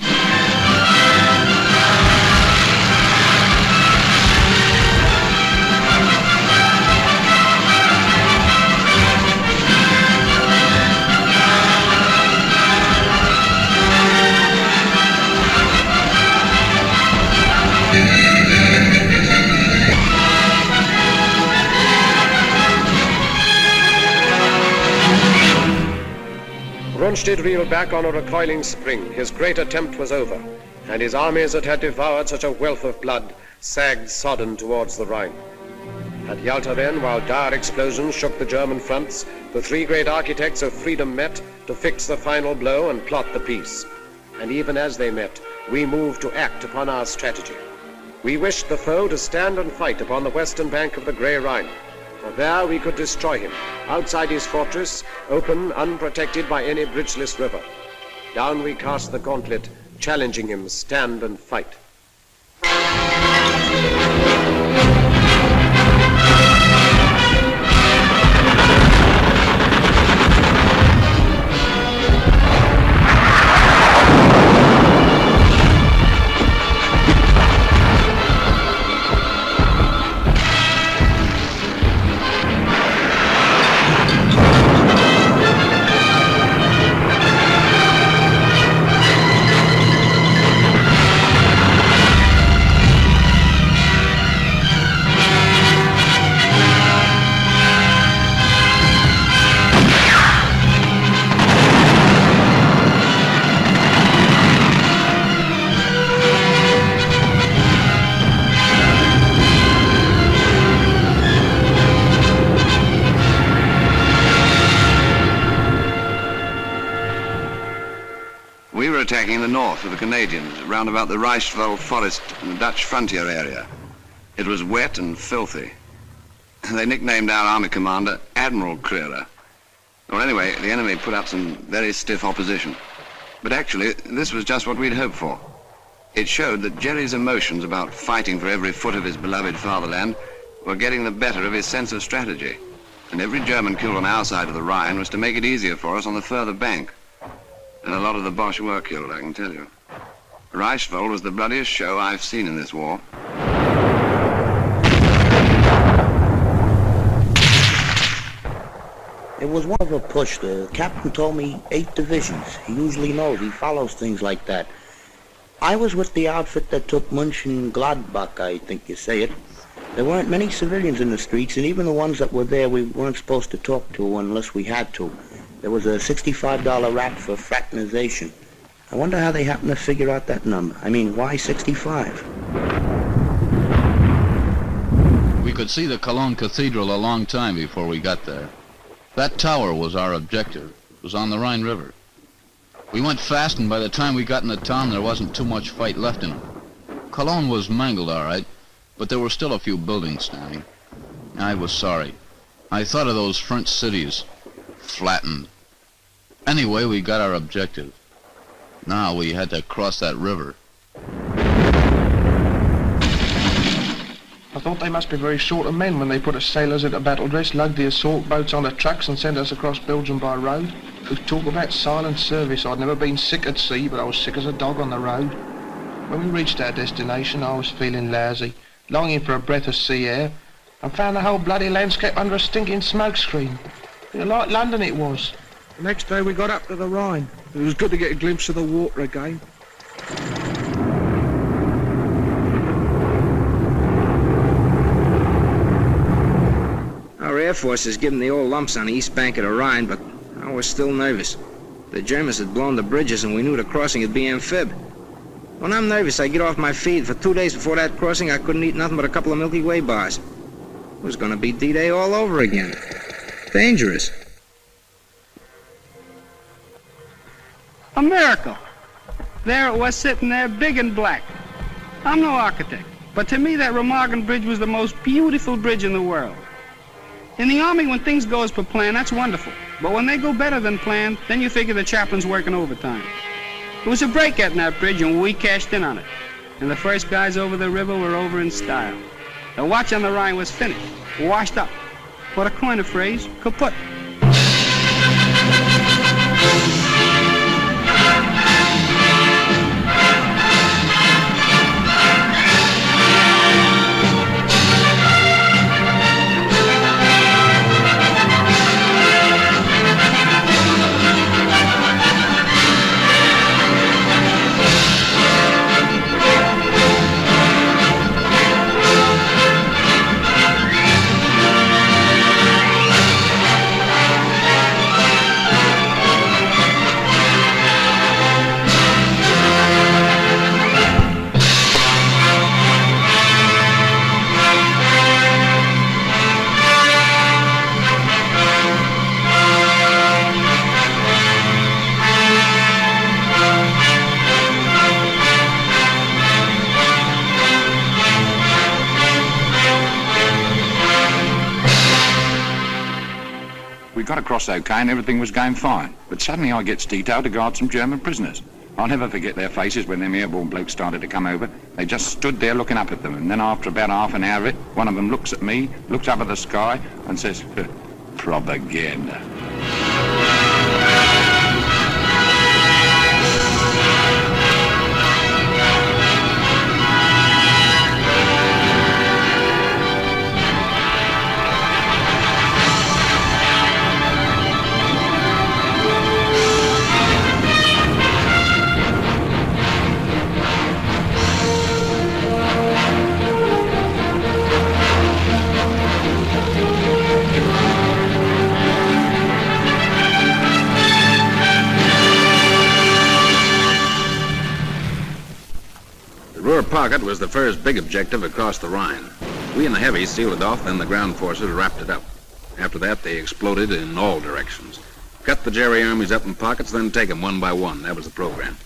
Speaker 2: Rundstedt reeled back on a recoiling spring. His great attempt was over, and his armies that had devoured such a wealth of blood sagged sodden towards the Rhine. At Yalta then, while dire explosions shook the German fronts, the three great architects of freedom met to fix the final blow and plot the peace. And even as they met, we moved to act upon our strategy. We wished the foe to stand and fight upon the western bank of the Grey Rhine, for there we could destroy him, outside his fortress, open, unprotected by any bridgeless river. Down we cast the gauntlet, challenging him stand and fight.
Speaker 7: We were attacking the north with the Canadians, round about the Reichswald forest in the Dutch frontier area. It was wet and filthy. They nicknamed our army commander Admiral Crerar. Well, anyway, the enemy put up some very stiff opposition. But actually, this was just what we'd hoped for. It showed that Jerry's emotions about fighting for every foot of his beloved fatherland were getting the better of his sense of strategy. And every German killed on our side of the Rhine was to make it easier for us on the further bank. And a lot of the Boche were killed, I can tell you. Reichswald was the bloodiest show I've seen in this war.
Speaker 13: It was one of a push. The captain told me 8 divisions. He usually knows. He follows things like that. I was with the outfit that took Mönchengladbach, I think you say it. There weren't many civilians in the streets, and even the ones that were there we weren't supposed to talk to unless we had to. There was a $65 rap for fraternization. I wonder how they happened to figure out that number. I mean, why 65?
Speaker 14: We could see the Cologne Cathedral a long time before we got there. That tower was our objective. It was on the Rhine River. We went fast, and by the time we got in the town, there wasn't too much fight left in it. Cologne was mangled, all right, but there were still a few buildings standing. I was sorry. I thought of those French cities, flattened. Anyway, we got our objective. Now we had to cross that river.
Speaker 15: I thought they must be very short of men when they put us sailors into battle dress, lugged the assault boats on the trucks and sent us across Belgium by road. To talk about silent service, I'd never been sick at sea, but I was sick as a dog on the road. When we reached our destination, I was feeling lousy, longing for a breath of sea air, and found the whole bloody landscape under a stinking smoke screen. Like London it was.
Speaker 17: The next day we got up to the Rhine. It was good to get a glimpse of the water again.
Speaker 16: Our Air Force has given the old lumps on the east bank of the Rhine, but I was still nervous. The Germans had blown the bridges and we knew the crossing would be amphib. When I'm nervous, I get off my feed. For 2 days before that crossing, I couldn't eat nothing but a couple of Milky Way bars. It was going to be D-Day all over again. Dangerous.
Speaker 25: America. There it was sitting there, big and black. I'm no architect, but to me that Remagen Bridge was the most beautiful bridge in the world. In the Army, when things go as per plan, that's wonderful. But when they go better than planned, then you figure the chaplain's working overtime. It was a break getting that bridge, and we cashed in on it. And the first guys over the river were over in style. The watch on the Rhine was finished, washed up. For to coin a phrase, kaput.
Speaker 12: got across okay and everything was going fine. But suddenly I gets detailed to guard some German prisoners. I'll never forget their faces when them airborne blokes started to come over. They just stood there looking up at them, and then after about half an hour of it, one of them looks at me, looks up at the sky, and says, propaganda.
Speaker 22: Pocket was the first big objective across the Rhine. We and the heavies sealed it off, then the ground forces wrapped it up. After that, they exploded in all directions. Cut the Jerry armies up in pockets, then take them one by one. That was the program.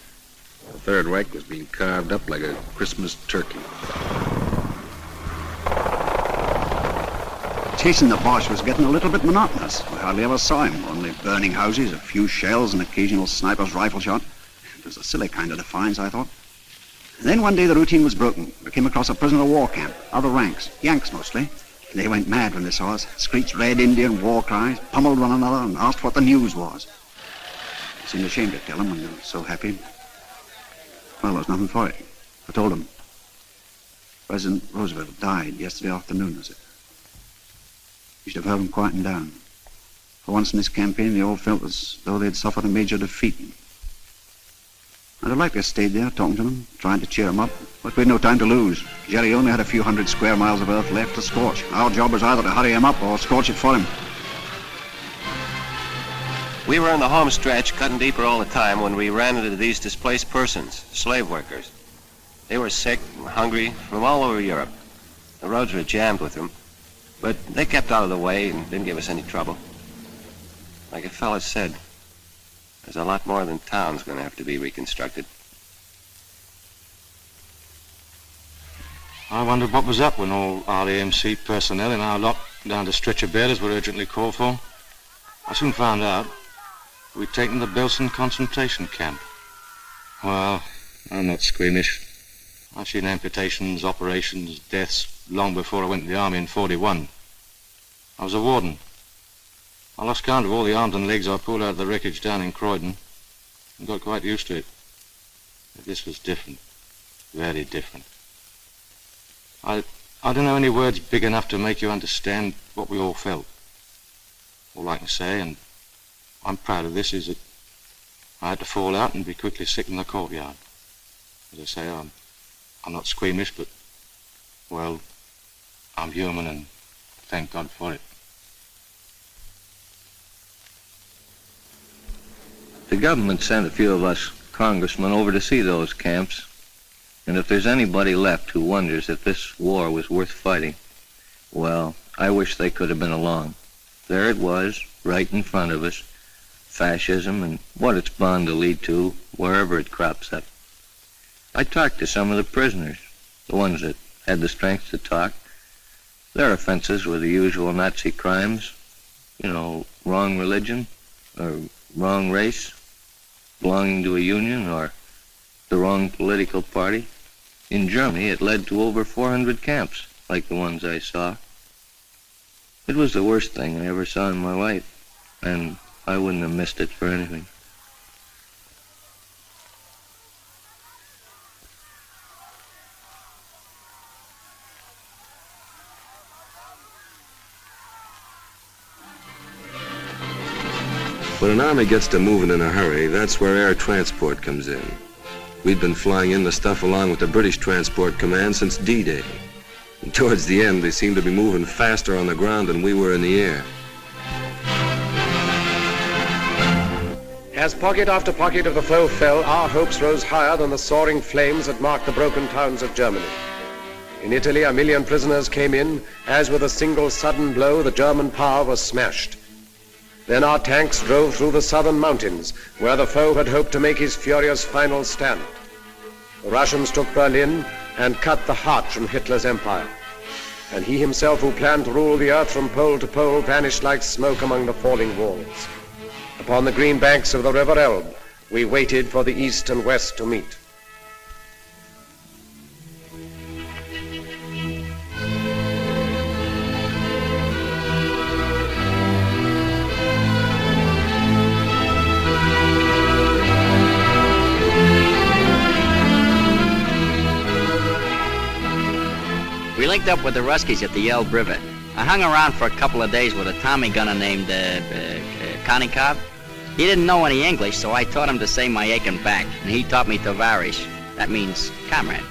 Speaker 22: The Third Reich was being carved up like a Christmas turkey.
Speaker 5: Chasing the Boche was getting a little bit monotonous. We hardly ever saw him, only burning houses, a few shells, and occasional sniper's rifle shot. It was a silly kind of defiance, I thought. And then one day the routine was broken. We came across a prisoner of war camp, other ranks, Yanks mostly. They went mad when they saw us, screeched Red Indian war cries, pummeled one another, and asked what the news was. I seemed ashamed to tell them when they were so happy. Well, there was nothing for it. I told them. President Roosevelt died yesterday afternoon, was it? You should have heard them quieting down. For once in this campaign, they all felt as though they'd suffered a major defeat. I'd have liked to have stayed there, talking to them, trying to cheer them up, but we'd no time to lose. Jerry only had a few hundred square miles of earth left to scorch. Our job was either to hurry him up or scorch it for him.
Speaker 8: We were in the home stretch, cutting deeper all the time, when we ran into these displaced persons, slave workers. They were sick and hungry from all over Europe. The roads were jammed with them, but they kept out of the way and didn't give us any trouble. Like a fella said, there's a lot more than town's going to have to be reconstructed.
Speaker 11: I wondered what was up when all RAMC personnel in our lot down to stretcher bearers were urgently called for. I soon found out we'd taken the Belsen concentration camp. Well, I'm not squeamish. I've seen amputations, operations, deaths long before I went to the army in '41. I was a warden. I lost count of all the arms and legs I pulled out of the wreckage down in Croydon and got quite used to it. But this was different, very different. I don't know any words big enough to make you understand what we all felt. All I can say, and I'm proud of this, is that I had to fall out and be quickly sick in the courtyard. As I say, I'm not squeamish, but, well, I'm human, and thank God for it.
Speaker 22: The government sent a few of us congressmen over to see those camps, and if there's anybody left who wonders if this war was worth fighting, well, I wish they could have been along. There it was, right in front of us, fascism and what it's bound to lead to wherever it crops up. I talked to some of the prisoners, the ones that had the strength to talk. Their offenses were the usual Nazi crimes, you know, wrong religion, or wrong race, belonging to a union, or the wrong political party. In Germany, it led to over 400 camps, like the ones I saw. It was the worst thing I ever saw in my life, and I wouldn't have missed it for anything.
Speaker 2: When an army gets to moving in a hurry, that's where air transport comes in. We'd been flying in the stuff along with the British Transport Command since D-Day. And towards the end, they seemed to be moving faster on the ground than we were in the air. As pocket after pocket of the foe fell, our hopes rose higher than the soaring flames that marked the broken towns of Germany. In Italy, 1 million prisoners came in, as with a single sudden blow, the German power was smashed. Then our tanks drove through the southern mountains, where the foe had hoped to make his furious final stand. The Russians took Berlin and cut the heart from Hitler's empire. and he himself who planned to rule the earth from pole to pole vanished like smoke among the falling walls. Upon the green banks of the river Elbe, we waited for the east and west to meet.
Speaker 1: We linked up with the Ruskies at the Elbe River. I hung around for a couple of days with a Tommy gunner named Konikov. He didn't know any English, so I taught him to say my aching back, and he taught me Tovarish. That means comrade.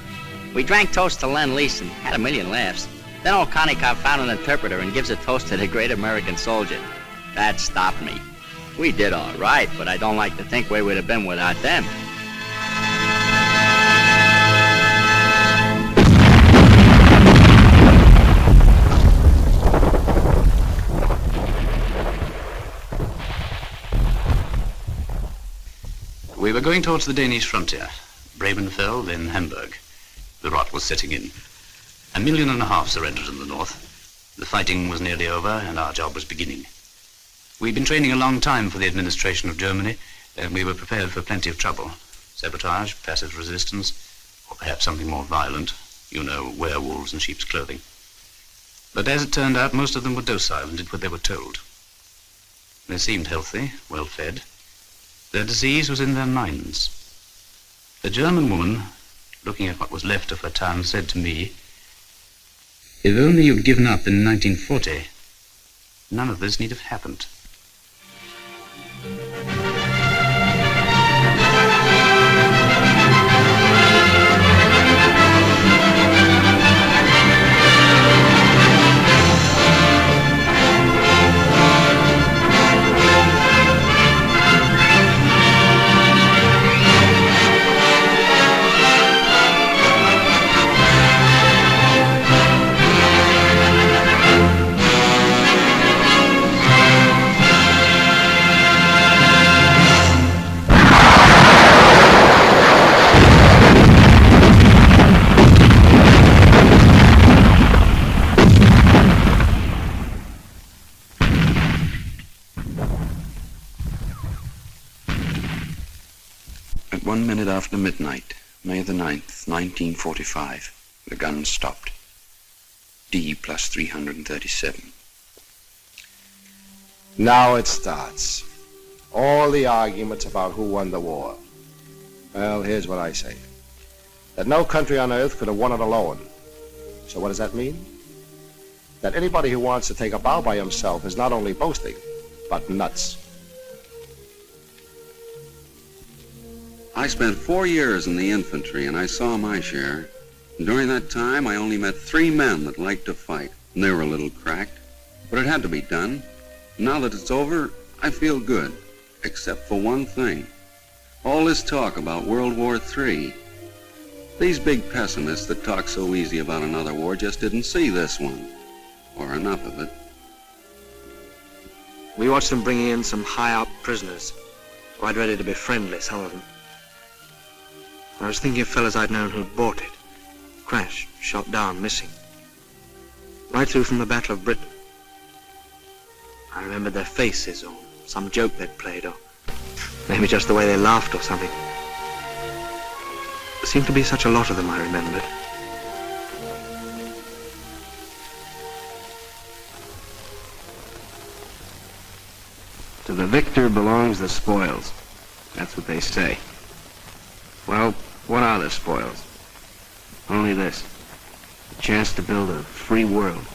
Speaker 1: We drank toast to Lend-Lease and had a million laughs. Then old Konikov found an interpreter and gives a toast to the great American soldier. That stopped me. We did all right, but I don't like to think where we'd have been without them.
Speaker 3: We were going towards the Danish frontier, Bremenfeld, then Hamburg. The rot was setting in. 1.5 million surrendered in the north. The fighting was nearly over, and our job was beginning. We'd been training a long time for the administration of Germany, and we were prepared for plenty of trouble. Sabotage, passive resistance, or perhaps something more violent. You know, werewolves in sheep's clothing. But as it turned out, most of them were docile and did what they were told. They seemed healthy, well-fed. Their disease was in their minds. A German woman, looking at what was left of her town, said to me, "If only you'd given up in 1940, none of this need have happened."
Speaker 10: At 1 minute after midnight, May the 9th, 1945, the guns stopped. D plus 337.
Speaker 20: Now it starts. All the arguments about who won the war. Well, here's what I say. That no country on earth could have won it alone. So what does that mean? That anybody who wants to take a bow by himself is not only boasting, but nuts.
Speaker 10: I spent 4 years in the infantry, and I saw my share. During that time, I only met 3 men that liked to fight, and they were a little cracked. But it had to be done. Now that it's over, I feel good, except for one thing. All this talk about World War III. These big pessimists that talk so easy about another war just didn't see this one, or enough of it.
Speaker 24: We watched them bringing in some high-up prisoners, quite ready to be friendly, some of them. I was thinking of fellas I'd known who'd bought it. Crashed, shot down, missing. Right through from the Battle of Britain. I remembered their faces, or some joke they'd played, or maybe just the way they laughed or something. There seemed to be such a lot of them, I remembered. To the victor belongs the spoils. That's what they say. Well, what are the spoils? Only this. A chance to build a free world,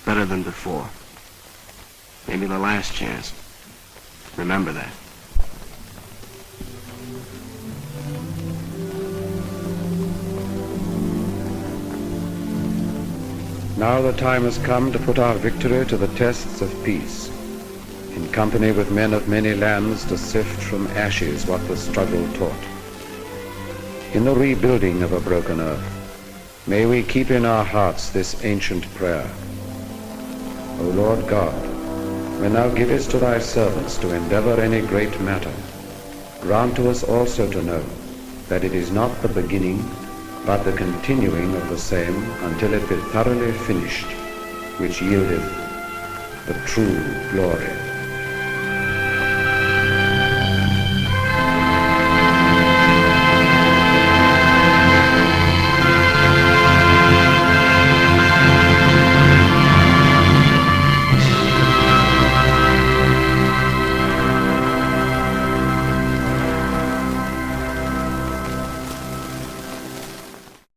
Speaker 24: better than before. Maybe the last chance. Remember that.
Speaker 21: Now the time has come to put our victory to the tests of peace, in company with men of many lands to sift from ashes what the struggle taught. In the rebuilding of a broken earth, may we keep in our hearts this ancient prayer. O Lord God, when thou givest to thy servants to endeavor any great matter, grant to us also to know that it is not the beginning, but the continuing of the same until it be thoroughly finished, which yieldeth the true glory.